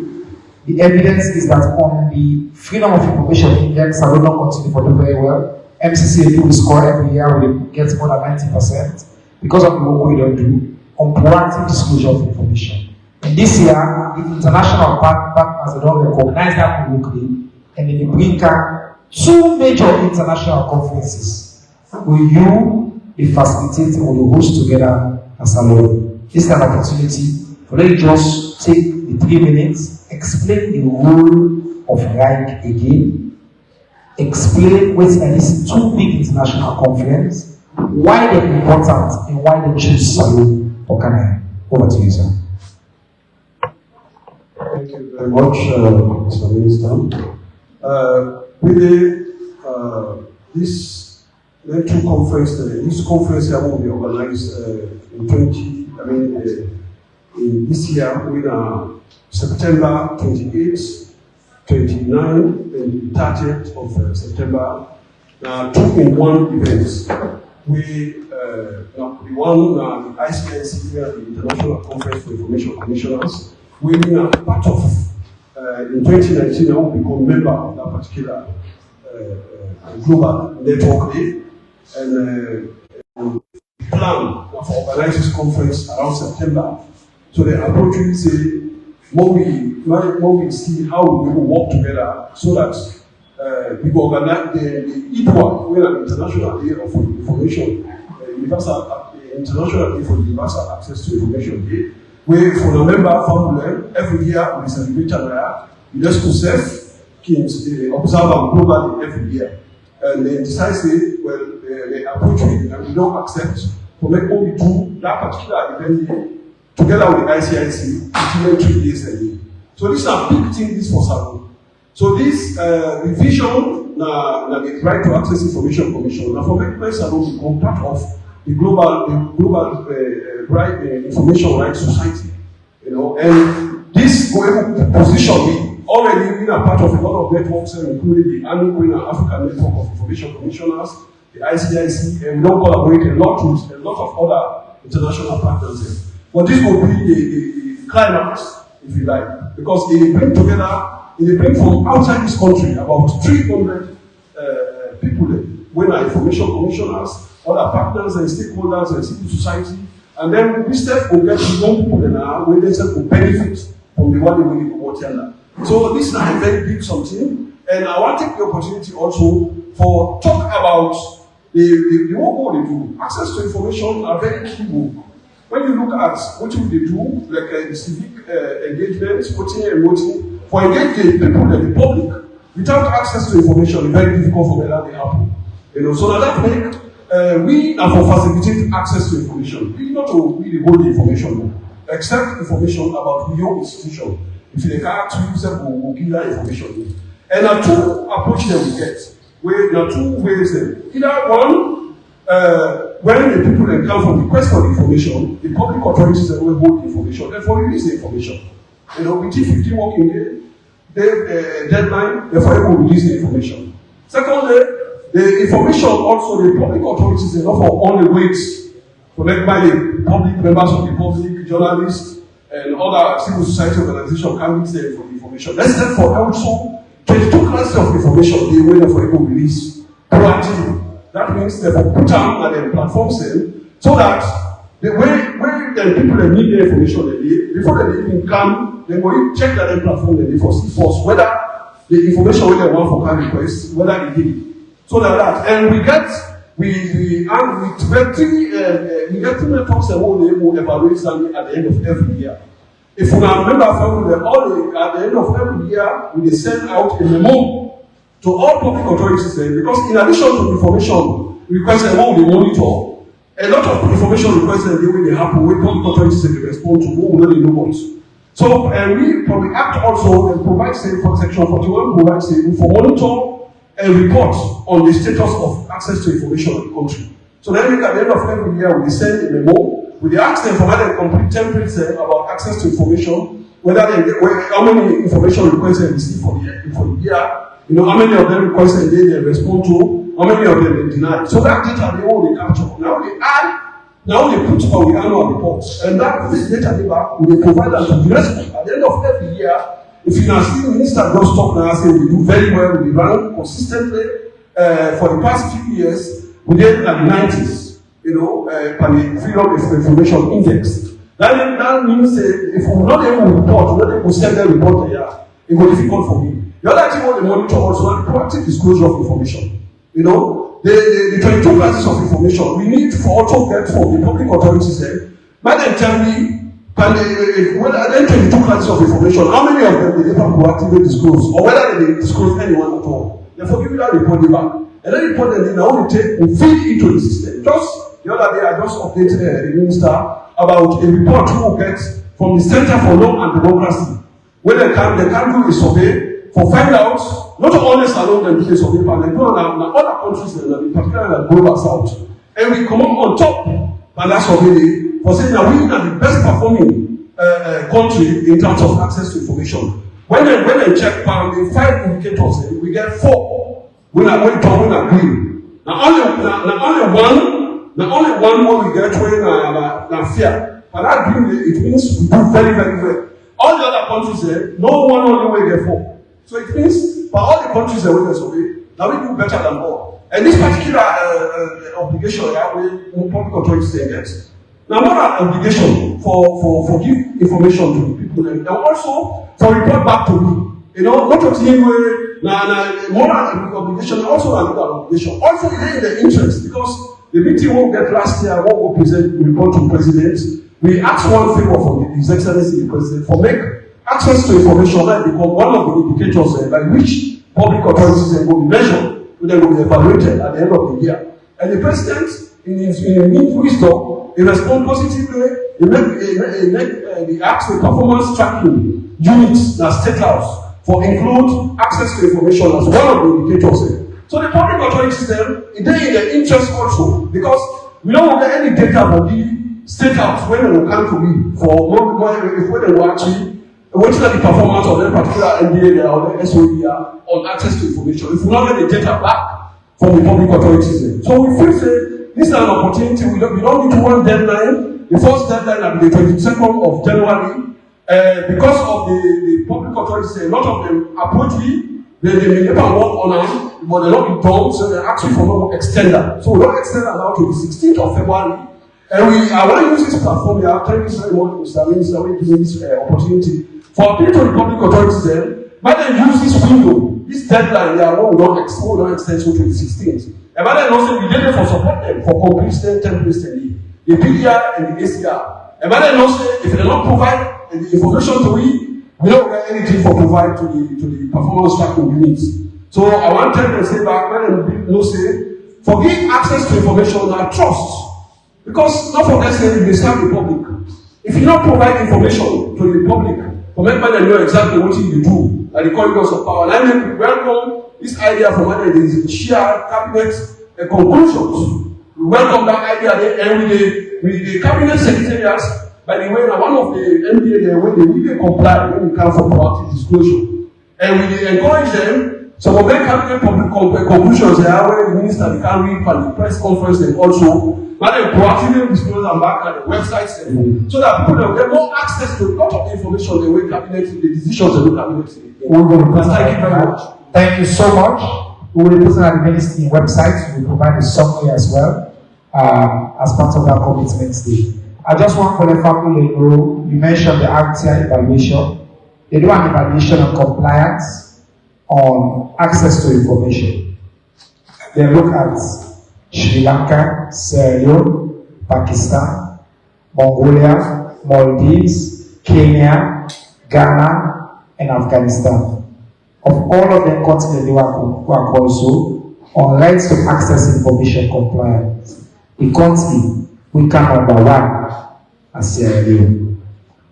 The evidence is that on the Freedom of Information Index, I will not continue for do very well. MCCA will score every year, we get more than 90% because of the work we don't do on proactive disclosure of information. And this year, the international partners don't recognize that locally, and then they bring out 2 major international conferences. Will you be facilitating or you host together as a lawyer? This is an opportunity for you just take the 3 minutes, explain the role of RIC again, explain what are these 2 big international conferences, why they're important, and why they choose Salone or Canada. Over to you, sir. Thank you very much, Mr. Minister. This two conference, this conference here will be organized in this year with September 28th, 29th, and 30th of September. 2-in-1 events. The one, the ICIC, the International Conference for Information Commissioners, we are part of, in 2019, I will become member of that particular global network day, and plan for organizing this conference around September. So the approach will say, when we see how we will work together so that we will organize the IPUA, we are International Day of Information, International Day for Universal Access to Information Day, where for the member family, every year we celebrate UNESCO self, observe globally every year. And they decide, they approach it and we don't accept to make only do that particular event together with ICIC, it's 3 days a year. So these are big things for Salone. So this revision, the Right to Access Information Commission, now for making Salone become part of the global information rights society, and this position we already been a part of a lot of networks, including the African Network of Information Commissioners, the ICIC, and we don't collaborate a lot with a lot of other international partners. But this will be the climax, if you like, because they bring from outside this country about 300 people when are information commissioners, other partners and stakeholders and civil society, and then this step will get to young people now when they will benefit from the one they will work here. So this is a very big something, and I want to take the opportunity also for talk about the work they do. Access to information are very key work. When you look at what they do, like the civic engagement, voting, for engaging the people and the public, without access to information, it's very difficult for them to happen. So that make we are for facilitating access to information. We not to really hold the information, except information about your institution. If they can't use them, we'll give that information. And there are 2 approaches that we get. There are 2 ways. Either one, when the people can come for request for the information, the public authorities will hold the information and for release the information. Within 15 working days, the deadline, therefore will release the information. Secondly, the information also, the public authorities are not for only waits collected by the public, members of the public, journalists, and other civil society organizations can be there for the information. Let's say for also 22 classes of information they wait for it to release proactively. That means they will put on their platforms so that when the people need the information before they even come, they will check that platform and they foresee first whether the information they want for can request, whether it did. So that and we get we get 3 talks and we evaluate something at the end of every year. If you remember, at the end of every year, we send out a memo to all public authorities because in addition to information requests and what we monitor, a lot of information requests and the way they happen, we public authorities they respond to what we really know what. So we act also and provide, say, for section 41, provide, say, for monitor and report on the status of access to information in the country. So then at the end of every year, we send a memo. We ask them for a complete templates about access to information, how many information requests they receive for the year, how many of them requests they respond to, how many of them they deny. So that data they all they capture. Now they put on the annual reports, and this data they provide them to the rest. At the end of every year, if you now see the minister just talk now, say we do very well, we run consistently for the past few years, we did at the 90s. For the Freedom of Information Index. That means if we're not able to report, we're not able to send them report here, it will be difficult for me. The other thing we monitor also is proactive disclosure of information. The 22 classes of information we need for also get from the public authorities there. But then tell me, whether there 22 classes of information, how many of them they never proactively disclose, or whether they disclose anyone at all. Therefore, give me that report back. And then report them now we feed into the system. Just the other day, I just updated the minister about a report we will get from the Center for Law and Democracy, where they can do a survey for find out not only Salon them do a survey, but they do in other countries, particularly like Global South, and we come on top by that survey for saying that we are the best performing country in terms of access to information. When they check the 5 indicators, we get 4. We are going to agree. Now only one more we get when fear. But that green, it means we do very, very well. All the other countries no one only way get 4. So it means for all the countries that we survey, now we do better than all. And this particular obligation we public authorities get. Now more an obligation for give information to people and also for report back to me. Not just him more an obligation, also an obligation. Also in the interest because the meeting we get last year, what we present, we report to the president. We ask one favor from His Excellency the President for make access to information that become one of the indicators by which public authorities will be measured, they will be evaluated at the end of the year. And the President, in his wisdom, he responds positively. He asks the performance tracking units that State House for include access to information as one of the indicators. So the public authorities they in their interest also because we don't get any data for the State House when they will come to me for when they will actually what's the performance of that particular NDA or the SOE on access to information. If we don't get the data back from the public authorities. So we feel this is an opportunity. We don't need to one deadline. The first deadline will be the 22nd of January. Because of the public authorities, a lot of them approach me. They may never work on them, but they're not done, so they're actually for no extender. So we don't extend that now to the 16th of February. And I want to use this platform here. Thank you very much, Mr. Minister, for giving this opportunity. For appeal to the public authorities, but they use this window, this deadline, what we don't extend so to the 16th. And but then also we did it for support them for complete templates the PDR and the ACR. And but then also if they don't provide the information to we don't get anything for provide to the performance tracking units. So I want them to say back when they say forgive access to information and trust. Because don't forget saying they serve the public. If you don't provide information to the public, remember they know exactly what you do, and the corridors of power. And then we welcome this idea from whether there is share cabinet conclusions. We welcome that idea and with the cabinet secretariats. By the way, one of the MBA there when they really comply when it comes for proactive disclosure. And we encourage them, some of them cabinet conclusions there where the minister can read for the press conference and also but they proactively disclose them back at the websites so that people will get more access to a lot of information the way cabinet, the decisions of the cabinet. Thank you very much. Thank you so much. We will put on the ministry website. We will provide a summary as well as part of our commitment day. I just want for the family to know, you mentioned the RTI evaluation. They do an evaluation on compliance on access to information. They look at Sri Lanka, Sierra Leone, Pakistan, Mongolia, Maldives, Kenya, Ghana, and Afghanistan. Of all of them continents who are also on rights to access information compliance, the country we come number one as Sierra Leone.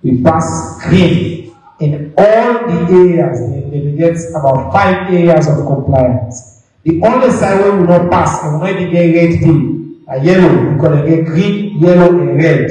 We pass green in all the areas. They get about 5 areas of compliance. The only side where we not pass and we not even get red thing, yellow, because they get green, yellow, and red.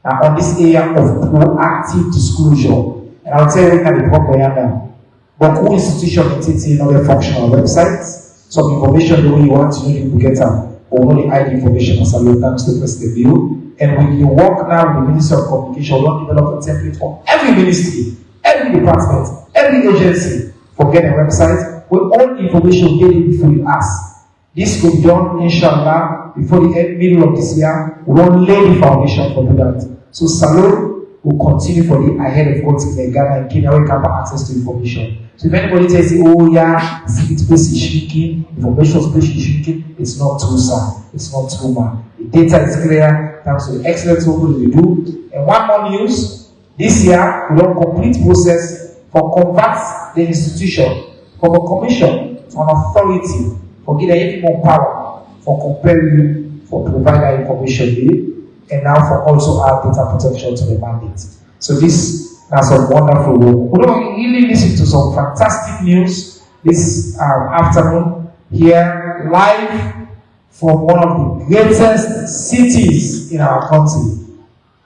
On this area of proactive disclosure. And I'll tell you the problem now. But who institution entity you know the functional websites, some information the way you want to know you get them, or know the ID information as a thanks to press the bill. And when you work now with the Ministry of Communication, we want to develop a template for every ministry, every department, every agency for getting a website with all the information daily before you ask. This will be done, inshallah, before the middle of this year. We won't lay the foundation for that. So Salon will continue for the ahead of what's in Ghana and Kenya where you can have access to information. So if anybody tells you, oh yeah, secret space is shrinking, information space is shrinking, it's not true, sir. It's not true, man. The data is clear, thanks to the excellent work that we do. And one more news, this year we will complete process for convert the institution from a commission to an authority for giving even more power for comparing you for provide that information and now for also our data protection to the mandate. So this is some wonderful work. We don't really listen to some fantastic news this afternoon here live from one of the greatest cities in our country.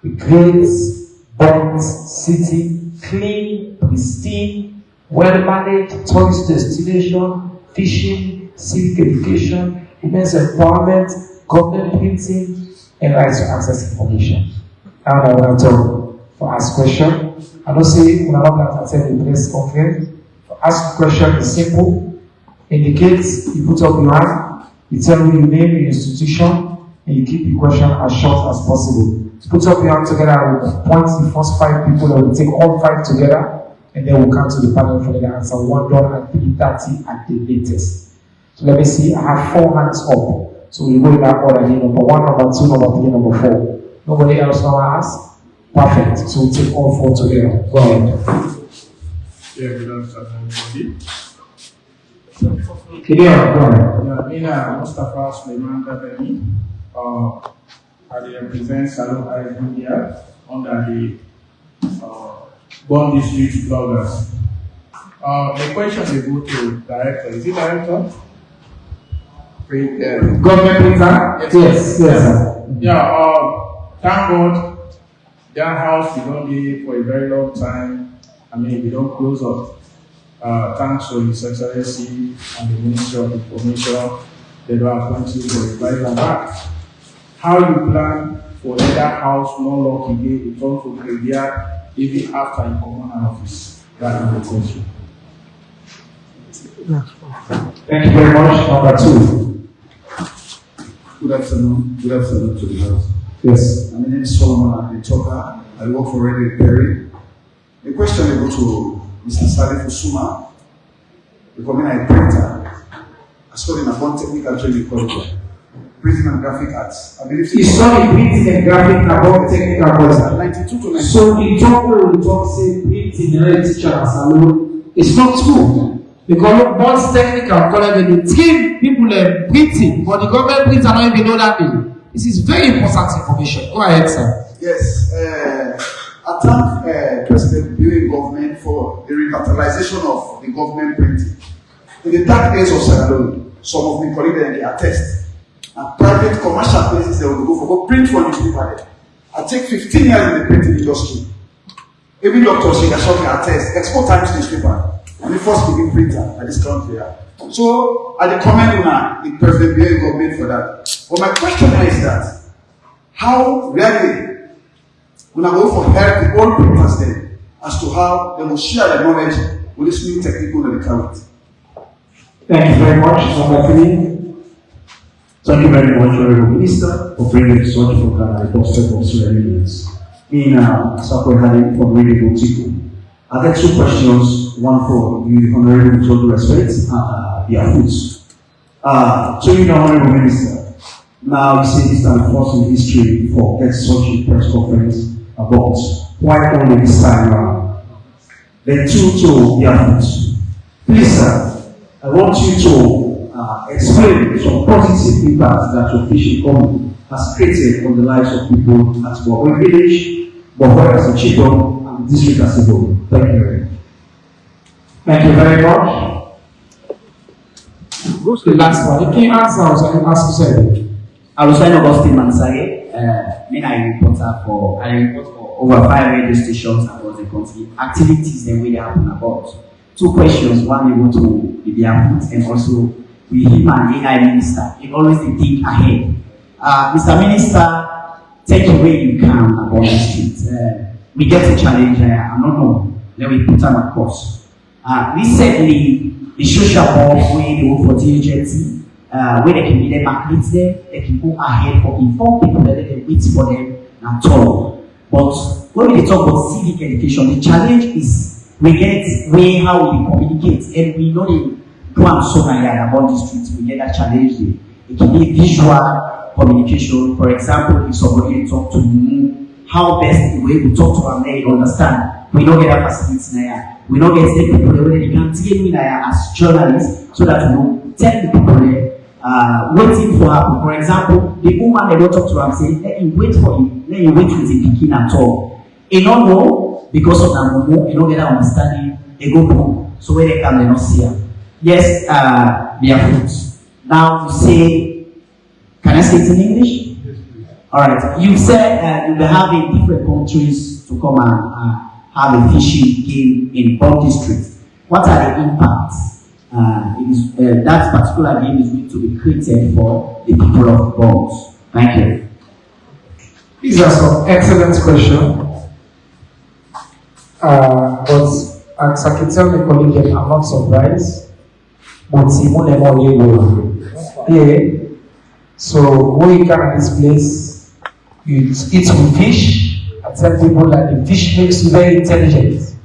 The great Bond city, clean, pristine, well-managed tourist destination, fishing, civic education, women's empowerment, government printing, and rights to access information. Now I want to ask question. I don't say we are not going to attend the press conference. Ask question is simple. Indicates you put up your hand, you tell me your name, your institution, and you keep the question as short as possible. Put up your hand together, I will point the first 5 people, and we'll take all 5 together, and then we'll come to the panel for the answer 1 done at 3:30 at the latest. So let me see, I have 4 hands up. So we go in that order here, number 1, number 2, number 3, number 4. Nobody else now ask? Perfect. So we'll take all 4 together. Go ahead. Yeah, good afternoon, everybody. Yeah, go ahead. Mina Mustafa Suleiman Dabeni. I represent Salon India under the Bond District bloggers. The question they go to director. Is it director? Government printer? Yes, sir. Yeah, thank God that house we don't need for a very long time. I mean, we don't close up. Thanks to His Excellency and the Ministry of Information, they don't appoint you for reply and back. How you plan for that house no longer again return to graveyard even after you come on office? That is the question. Thank you very much. Number 2. Good afternoon. Good afternoon to the house. Yes. My name is Solomon Adechoka. I work for Radio Perry. The question will go to Mr. Salif Usuma. Becoming a printer. I studied in a technical training college. Printing and graphic arts. I believe he studied printing and graphic about technical course. 92 to 92. So the talk say printing and teacher as alone. It's not true. Because most technical college they train people printing, but the government printer don't even know that thing. This is very important information. Go ahead, sir. Yes. I thank President Buhari government for the revitalization of the government printing. In the dark days of Sierra Leone, some of my colleagues they attest. And private commercial places they will go for print for newspaper. I take 15 years in the printing industry. Every doctor say that something attest. Export times newspaper. I'm the first big printer at this country. So I commend the President Buhari government for that. But my question is that how really we are going to help the old printers then as to how they will share their knowledge with this new technical that they come with. Thank you very much. Number 3. Thank you very much, Honorable Minister, for bringing such program at the doorstep of Sierra Leoneans. Me now, Sakwe Hani from Radio Tico. I got 2 questions, one for the Honorable with all due respect, their foods. To you, Honorable Minister, Now, you see this time first in history for get such a press conference about why only this time around. The two to their foot. Please, sir, I want you to explain some positive impact that your fishing company has created on the lives of people at Bohwe Village, Bohwe as a Chibok, and the district as a whole. Thank you very much. Thank you very much. Who's the last one? You can answer or you ask yourself. I was saying Augustine Mansage, I report for over 5 radio stations across the country. Activities that we happen about. 2 questions, one we want to be put, and also we him and AI minister. He always think ahead. Mr. Minister, take away you can about the streets. We get a challenge here, I don't know. Then we put them across. Recently, the social board we do for the agency, where they can be them athletes there, they can go ahead for inform people that they can wait for them at all. But when we talk about civic education, the challenge is we get way how we communicate, and we know the plan so many about the streets. We get that challenge there. It can be visual communication. For example, if somebody talk to me, how best the way we talk to them, they understand. We don't get that facility now. We don't get the people that they can tell me as journalists, so that we know tell the people waiting for her. For example, the woman they don't talk to her say, let him wait for him, let him wait with the picking at all. They don't know because of that they don't get that understanding, they go home. So when they come, they don't see her. Yes, they are fruits. Now you say, can I say it in English? Alright, you said you'll be having different countries to come and have a fishing game in Bond district. What are the impacts? That particular game is going to be created for the people of Bond. Thank you. These are some excellent questions. But as I can tell my colleague, I'm not surprised. But yeah. So when you come at this place, you eat with fish. I tell people that the fish makes you very intelligent.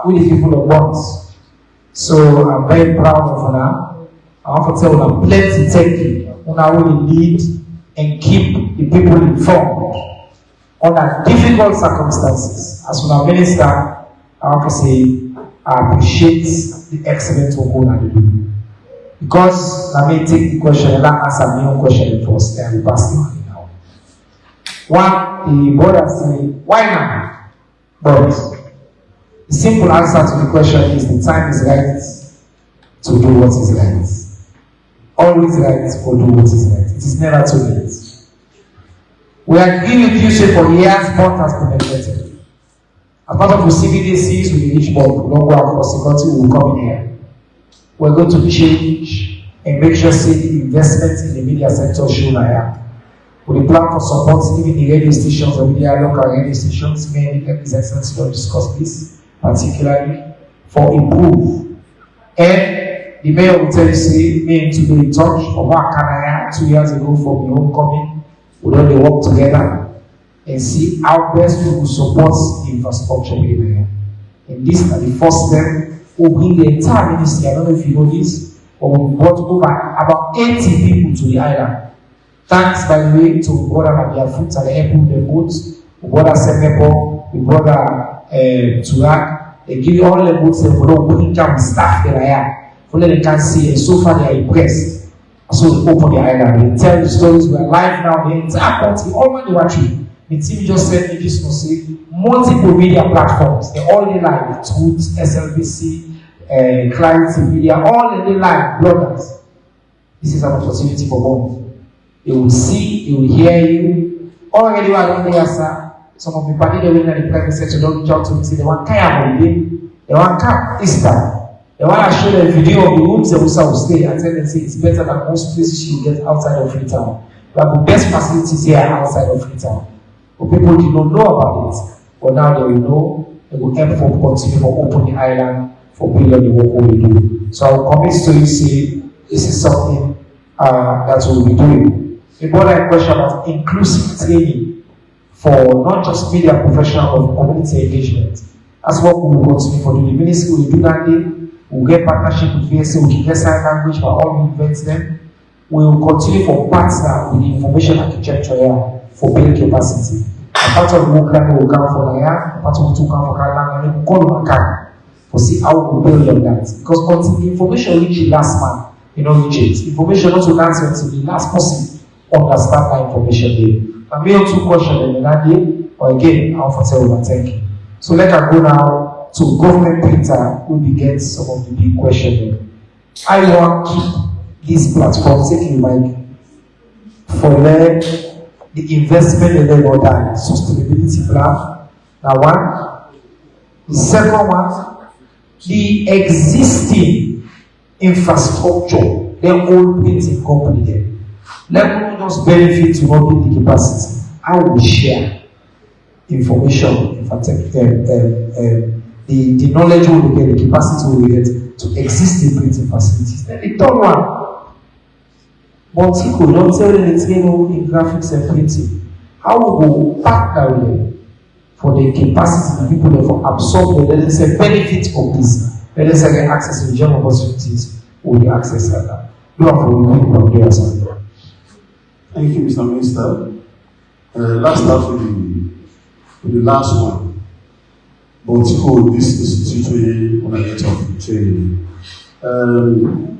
We the people of Bonds. So I'm very proud of her. I want to tell them plenty take on how we lead and keep the people informed under difficult circumstances. As a minister, I want to say I appreciate the excellent work that they do. Because I may take the question and not answer my own question first, then we pass it now. One, the brother say, why not? But the simple answer to the question is the time is right to do what is right. Always right or do what is right. It is never too late. We agree with you, say for years, bond has been neglected. As part of the CBDCs, we reach bond, we don't go out for security, we will come in here. We're going to change and make sure say the investment in the media sector show now. We plan for support even the radio stations and media local radio stations. Many His Excellency will discuss this particularly for improve. And the mayor will tell you say, me to be in touch of our Canada 2 years ago for the homecoming. We all they work together and see how best we will support the infrastructure here. And this is the first step. We'll bring the entire ministry. I don't know if you know this, but we brought over about 80 people to the island. Thanks, by the way, to brother Nadia Foot and the airport, the boats, brother Senepo, the brother Turak. They give you all the boats and we don't bring down staff there. So that they can see, and so far they are impressed. So they open the island, they tell the stories. We are live now, the entire country, all when they were true. The team just said me this must say multiple media platforms, they all day live, Toots, SLBC, Clarity Media, all the day live, bloggers. This is an opportunity for both. They will see, they will hear you. Already I don't know, sir. Some of the party they win at the private sector don't reach out to me, say they want Kaya holiday, they want Camp Easter. They want to show them a video of the rooms they will stay and tell them say it's better than most places you get outside of Freetown. We have the best facilities here outside of Freetown. But people did not know about it. But now they will know, they will help for continue for open the island for building the work we do. So I will commit to you say this is something that we will be doing. The broader question about inclusive training for not just media professionals but community engagement. That's what we will continue for doing. The ministry will do that day. We'll get partnership with VSA, we can get sign language for all the events then. we will continue for partner with the information architecture here for building capacity. A part of Mukran will come for Naya, a part of Tukan for Kalang, and Kolumaka for see how we build on that. Because until the information reach the last man, you know, reach it. Information also answer until the last person understand that information there. I may have 2 questions in that day, or again, I'll tell you, thank you. So let us go now to government printer, who begins some of the big questions there. I want to keep this platform taking like for the investment level that sustainability plan. Now one. The second one, the existing infrastructure, their own printing company there. Let me just benefit to not build the capacity. I will share information, in fact, the knowledge we will get, the capacity we will get to existing printing facilities. Then the third one, but you could not tell anything in graphics and printing. How we will partner with them for the capacity of people for absorb the let's say benefit of this. Let us get access to job opportunities or the access like that. You are for the people there as well. Thank you, Mr. Minister. Let's start with the last one. But for this institute on a net of training,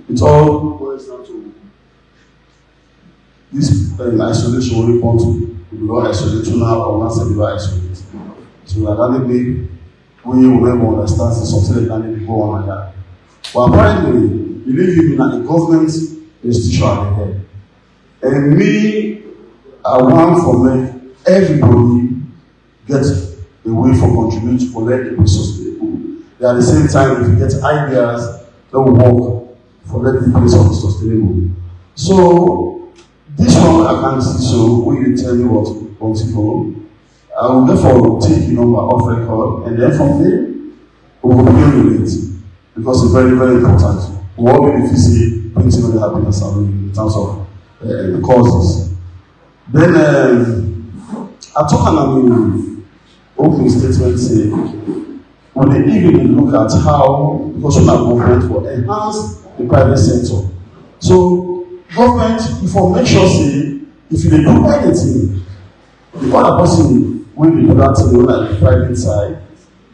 it all boils down to this isolation we want to not isolate now or not say we isolate. So that we will understand something that can go on like that. But apparently, we live in a government institution ahead. And me, I want for me, everybody gets a way for contributing for let it be sustainable. At the same time, if you get ideas that will work for let the place be sustainable. So this one I can't see, so when you tell me what to go, I will therefore take the number of record and then from there we will begin with it because it's very, very important. We all believe you see printing on the happiness in terms of the causes. Then I talk about an opening statement say when they even look at how because we have government will enhance the private sector. So government if we make sure say if you do anything, the other person will do that thing on the private side,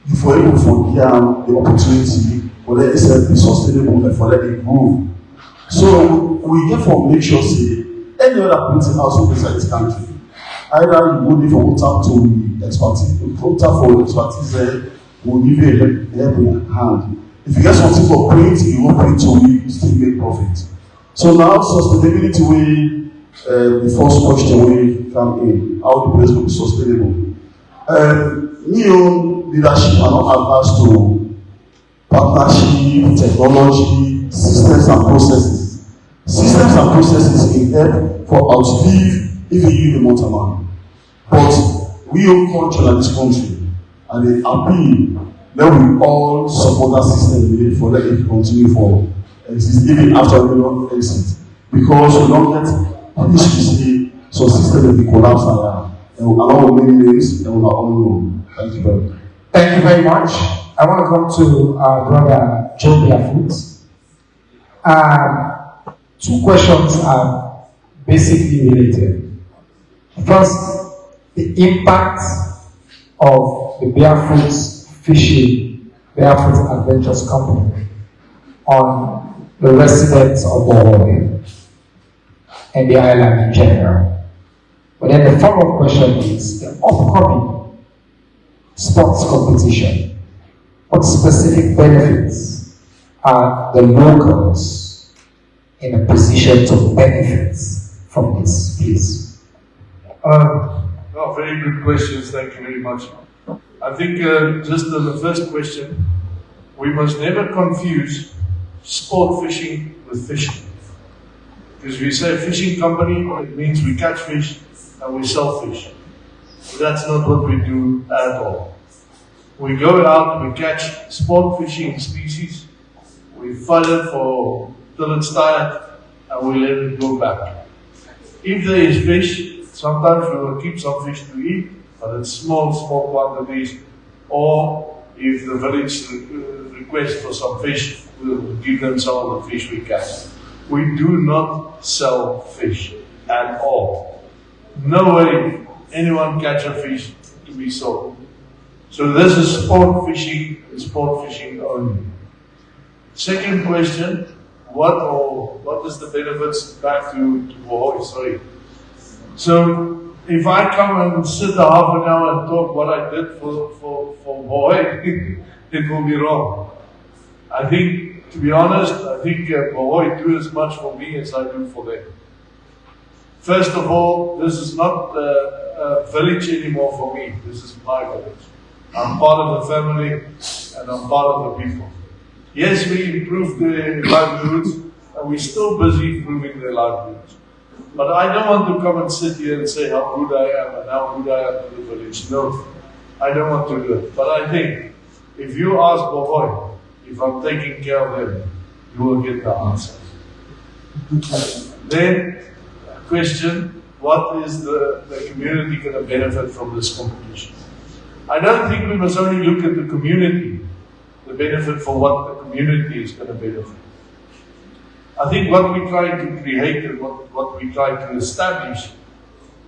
you for able to give the opportunity for let it be sustainable and for let it grow. So we therefore make sure say any other printing house inside this country, either you go there for water to expertise, water for expertise, will give you a helping hand. If you get something for print, you will print to you still make profit. So now sustainability will the first question will come in, how the place will be sustainable. New leadership are not adverse to partnership, technology, systems and processes. Systems and processes in help for outlive if you use the motorman. But we own culture in this country and they appeal that we all support that system for let it continue for exist even after we don't exist. Because we don't get history so system will be collapsed and allow many names and we are all known. Thank you very much. Thank you very much. I want to come to our brother Joe Barefoot. 2 questions are basically related. First, the impact of the Barefoot Fishing, Barefoot Adventures Company on the residents of Bohol and the island in general. But then the follow-up question is the upcoming sports competition. What specific benefits are the locals in a position to benefit from this, please? Very good questions, thank you very much. I think just the first question, we must never confuse sport fishing with fishing. Because we say fishing company, it means we catch fish and we sell fish. But that's not what we do at all. We go out, we catch sport fishing species, we fight it till it's tired, and we let it go back. If there is fish, sometimes we will keep some fish to eat, but it's small quantities. Or if the village requests for some fish, we'll give them some of the fish we catch. We do not sell fish at all. No way anyone catch a fish to be sold. So this is sport fishing and sport fishing only. Second question, what is the benefits back to Bohoi? Sorry. So if I come and sit a half an hour and talk what I did for Bohoi, it will be wrong. I think, to be honest, I think Bohoi do as much for me as I do for them. First of all, this is not a village anymore for me. This is my village. I'm part of the family and I'm part of the people. Yes, we improved their livelihoods and we're still busy improving their livelihoods. But I don't want to come and sit here and say how good I am and how good I am to the village. No, I don't want to do it. But I think if you ask Bohoi if I'm taking care of them, you will get the answer. Then, question, what is the community going to benefit from this competition? I don't think we must only look at the community, the benefit for what the community is going to benefit. I think what we try to create and what we try to establish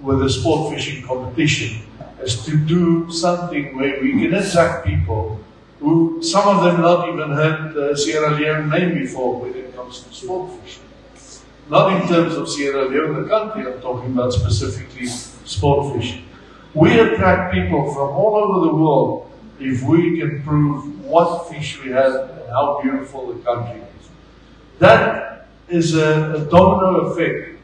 with the sport fishing competition is to do something where we can attract people who, some of them not even heard Sierra Leone name before when it comes to sport fishing. Not in terms of Sierra Leone, the country, I'm talking about specifically sport fishing. We attract people from all over the world if we can prove what fish we have and how beautiful the country is. That is a domino effect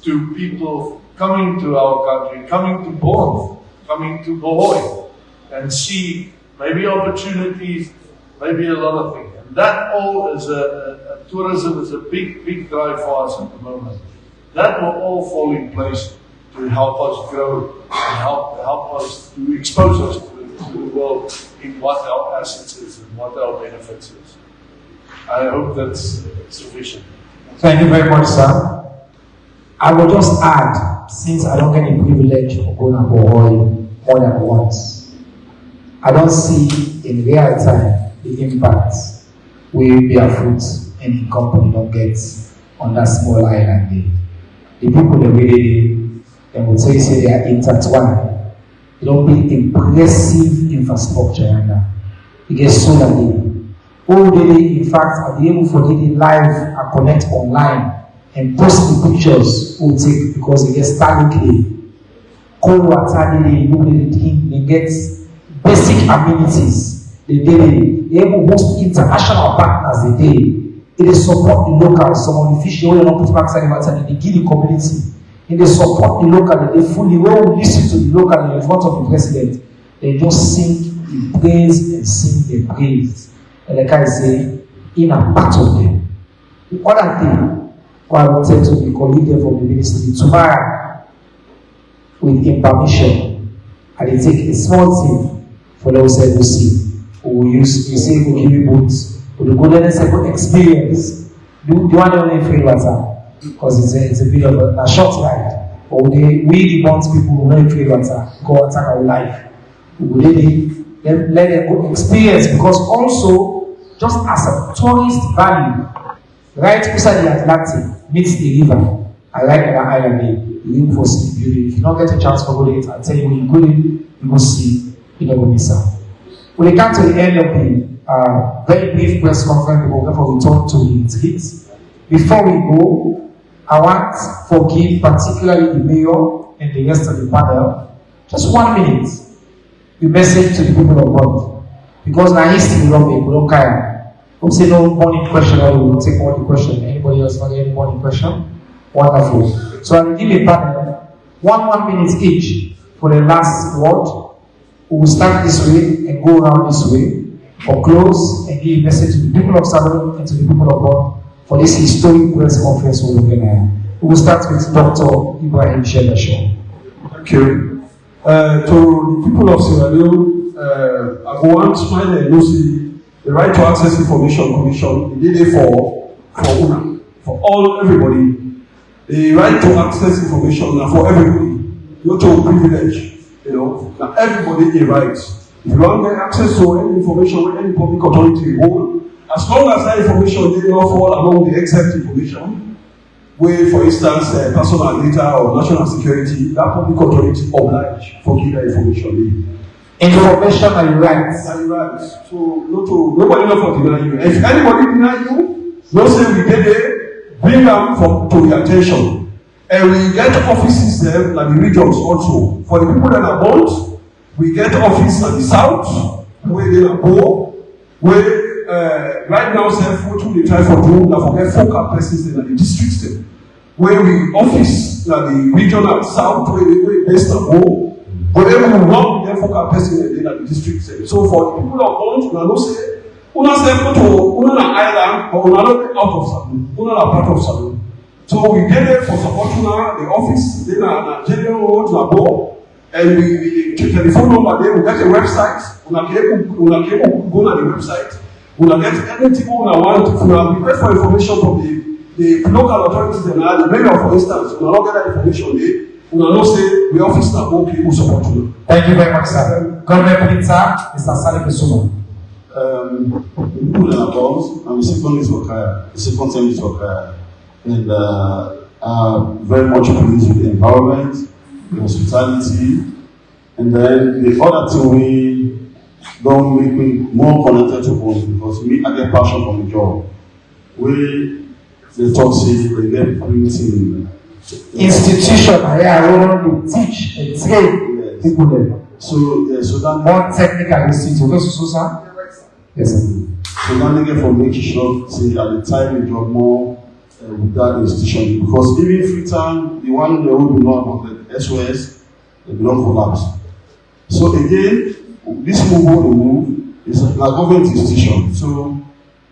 to people coming to our country, coming to Bohoi, coming to Bohoi, and see maybe opportunities, maybe a lot of things. And that all is tourism is a big, big drive for us at the moment. That will all fall in place to help us grow and help us to expose us to the world in what our assets is and what our benefits is. I hope that's sufficient. Thank you very much, sir. I will just add, since I don't get the privilege of going to Bohoi more than once, I don't see in real time the impact we barefoot any company don't get on that small island there. The people that really they will say they are intertwined. It don't be impressive infrastructure and it gets solar there. All day, in fact, I'll be able to get it live and connect online and post the pictures we'll take because it gets statically. Cold water, they get basic amenities. They able to host international partners. They support the local. Some of the fish they don't put back side they give the community. And they support the local. They fully well listen to the local in front of the president. They just sing the praise and sing the praise. And like I say, in a part of them. The other thing, I will tell to the colleague from the ministry tomorrow, with permission, I will take a small team for those LOC who will use, you say, who give you boots, who will go there and say, good experience. Do you want to only free water? Because it's a bit of a short ride. Or we the bonds people who know free water, go attack our life. We will let them go experience because also, just as a tourist value, right beside the Atlantic meets the river, I like that island, you look for sea beauty. If you don't get a chance to go there, I tell you when you go there, you go see, you never miss out. When we come to the end of the very brief press conference, we talk to the kids. Before we go, I want to forgive particularly the mayor and the rest of the panel just 1 minute. The message to the people of God. Because now history we don't care. Hope say no morning question or we will take all the question. Anybody else want any morning question? Wonderful. So I will give a panel 1 minute each for the last word. We will start this way and go around this way for close and give a message to the people of Salon and to the people of God for this historic press conference we will start with Dr. Ibrahim Shedasho. Thank you. To the people of Sierra Leone, I want to smile and see the Right to Access Information Commission. They did it for UNA, for everybody. The right to access information now for everybody, not to privilege. Now everybody a right. If you want to get access to any information with any public authority hold, as long as that information did not fall along the exempt information, where, for instance, personal data or national security, that public authority oblige for give that information. Information are your rights. Are your rights. So nobody know for deny you. If anybody deny you, no say we get there, bring them to the attention. And we get offices there, like the regions also. For the people that are bound, we get office at the south, where they are poor, where right now, what we try for do, that for get focal places in the districts there, where we office at the regional south, where we based on poor, but then we work with them focal places in the districts there. So for the people of bound, we no say, una say go to una island, or una not out of Salone, una part of Salone. So we get there for support now, the office, then a general road, labo, and we telephone number there, we get a website, we go on the website, we get anything we want, if we request for information from the local authorities, and the mayor, for instance, we not get that information there, we not say the office now okay, we support you. Thank you very much, sir. Government Minister, Mr. Saleh Kusumo. People in our bonds, and the second is Wakaya, the second term is Wakaya. And very much pleased with the environment, the hospitality, and then the other thing we don't make me more connected to home because me I get passion from the job. We the talk say they get printing institution I want to teach and train people there. So that more technical institute. Yes, sir. So that nigga for making sure say at the time the job more. With that institution because even Freetown, the one they will know about the SOS, they will not collapse. So again, this move is a government institution. So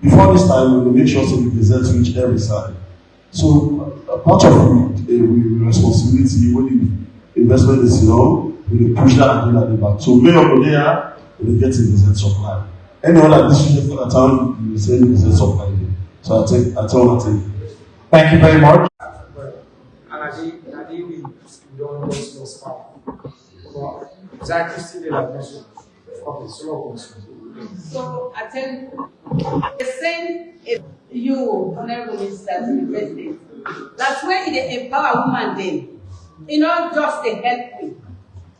before this time, we will make sure we present to reach every side. So part of the responsibility when the investment is low, we will push that agenda at the back. So many of there, we will get in present supply. Any other district for the town, we will send present supply. So I tell you. Thank you very much. And I think we don't waste no spam. Exactly still the admission. Okay, So I tell you, the same you, Honorable Minister, to the President, that's where it empower women then. It not just a help me,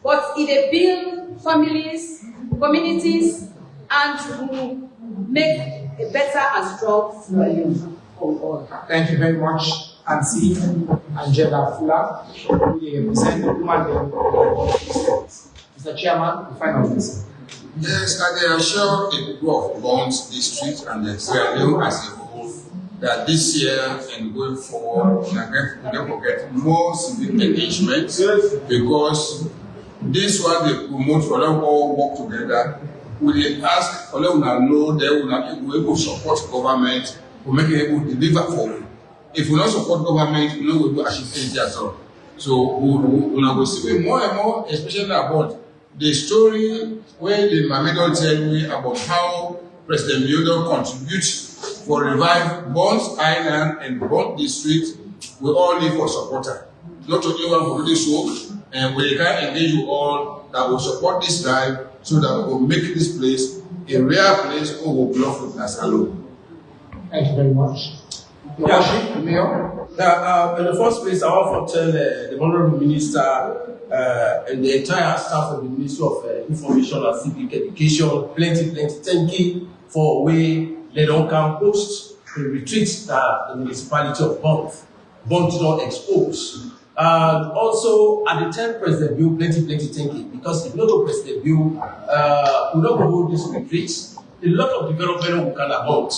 but it build families, communities, and to make a better and strong Sierra Thank you very much, Auntie Angela Fuller, who represent the woman. Mr. Chairman, the final minister. Yes, and I assure the people of Bonds District and the Sierra Leone as a whole that this year and going forward, we are going to get more civic engagement because this one they promote for them all work together. We ask for them to know they will not be able to support government. We make it able to deliver for you. If we don't support government, we know we will achieve things as well. So we will see more and more, especially about the story where the Mamedo tell me about how President Leone contributes for revive Bonds Island and Bond District. We all need for supporter. Not only one for this work, and we can engage you all that will support this drive so that we will make this place a rare place who will belong with Nasalo. Thank you very much. Yeah, Mayor. In the first place, I want to tell the Honorable Minister and the entire staff of the Ministry of Information and Civic Education, plenty thank you for way they don't come host the retreat that the municipality of Bond did not expose. Also, at the time, President Bill, plenty thank you because if not to President Bill, we don't hold this retreat. A lot of development we can about.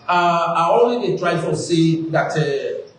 I only try to say that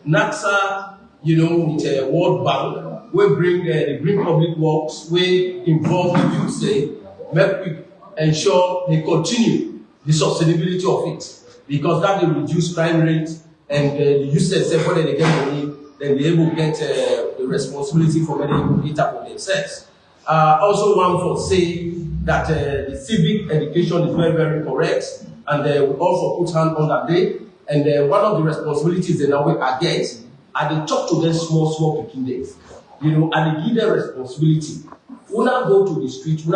NAXA, with World Bank, will bring the Green Public Works, will involve the youth, say, make we ensure they continue the sustainability of it, because that will reduce crime rate and the youth themselves, when they get money, then they able to get the responsibility for when they eat up for themselves. Also, one for say that the civic education is very correct. And we also put hand on that day. And one of the responsibilities that now we get, and they talk to them small picking days. And they give them responsibility. We now go to the street, and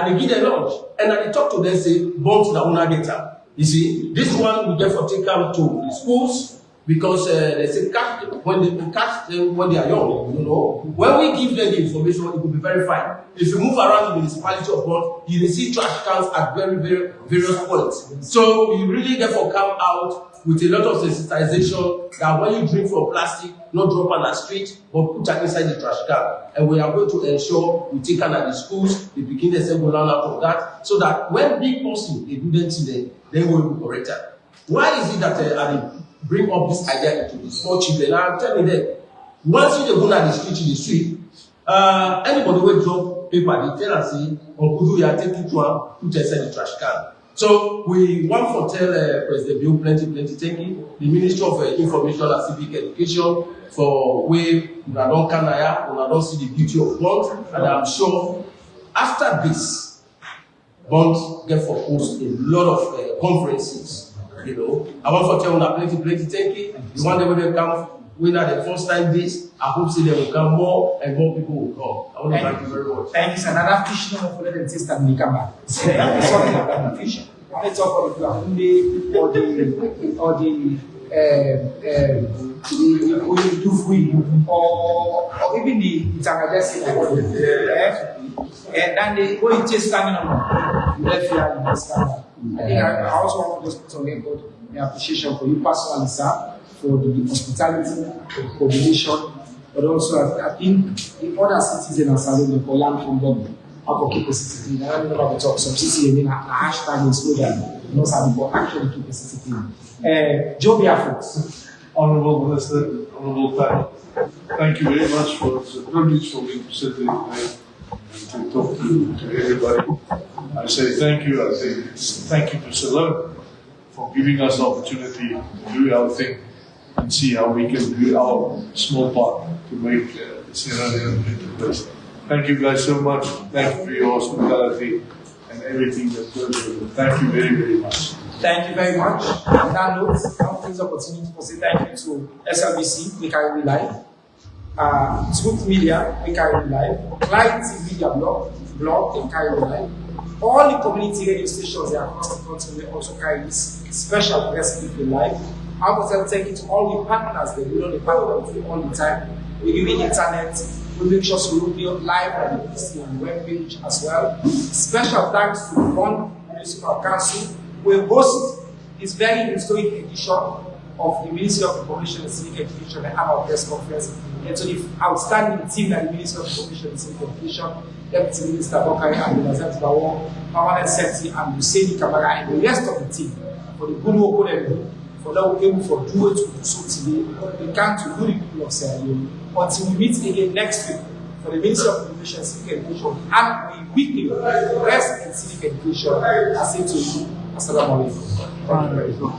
they give them lunch. And then they talk to them, say, bonds that we not get up. You see, this one we get for take them to the schools, Because they say catch them when they are young, you know. When we give them the information, it will be verified. If you move around the municipality of God, you will see trash cans at various points. So you really therefore come out with a lot of sensitization that when you drink from plastic, not drop on the street, but put it inside the trash can. And we are going to ensure we take them at the schools, they begin the second round out of that, so that when big person they do them today, they will be corrected. Why is it that I bring up this idea to the small children? I'm telling them, once you go down the street, anybody will drop paper, they tell us, say, or could you take it to put inside the trash can. So we want to tell President Bill plenty thank you, the Ministry of Information and Civic Education for we don't see the beauty of bond, and I'm sure after this, bond get for host a lot of conferences. You know, I want to tell you plenty thank you. The one that will come when at the first time this, I hope see them will come more and more people will come. I want to thank you very much. Thank you, sir. Another fish no for them taste and come back. Something about the fish. Let's talk about the or even the Itangajesi and then they go into standing on the left here in this camera. I think I also want to just put on record my appreciation for you personally, sir, for the hospitality, the coordination, but also I think the other citizens and Salome for learn from them how to keep a city clean. I don't know about the talk, some city I mean a hashtag is slogan, not something for actually keep a city clean. Joe Biafra. Honorable Minister, Honorable Pat, thank you very much for the privilege for me to sit here today and to talk to everybody. I say thank you. I say thank you to Salome for giving us the opportunity to do our thing and see how we can do our small part to make Sierra Leone a better place. Thank you guys so much. Thank you for your hospitality and everything that goes with it. Thank you very much. Thank you very much. On that note, I'll take this opportunity to say thank you to SLBC, we carry live, Smooth Media, we carry live, Client Media blog, they carry live. All the community radio stations that are across the country will also carry this special recipe live. I want to thank you to all the partners that we know the partner with all the time. We give you internet, we make sure we will be live on the PC and web page as well. Special thanks to the Bond Municipal Council. We host this very historic edition of the Ministry of Information and Civic Education and annual press conference, and to the outstanding team at the Ministry of Information and Civic Education, Deputy Minister Bokari and Lazat Bawon, Permanent Secretary and Hussein Kamara, and the rest of the team for the good work they do, for that we're able to do it to so today. We can't do the people of Sierra Leone until we meet again next week for the Ministry of Information and Civic Education and the weekly press and civic education. I say to you, Assalamu alaikum.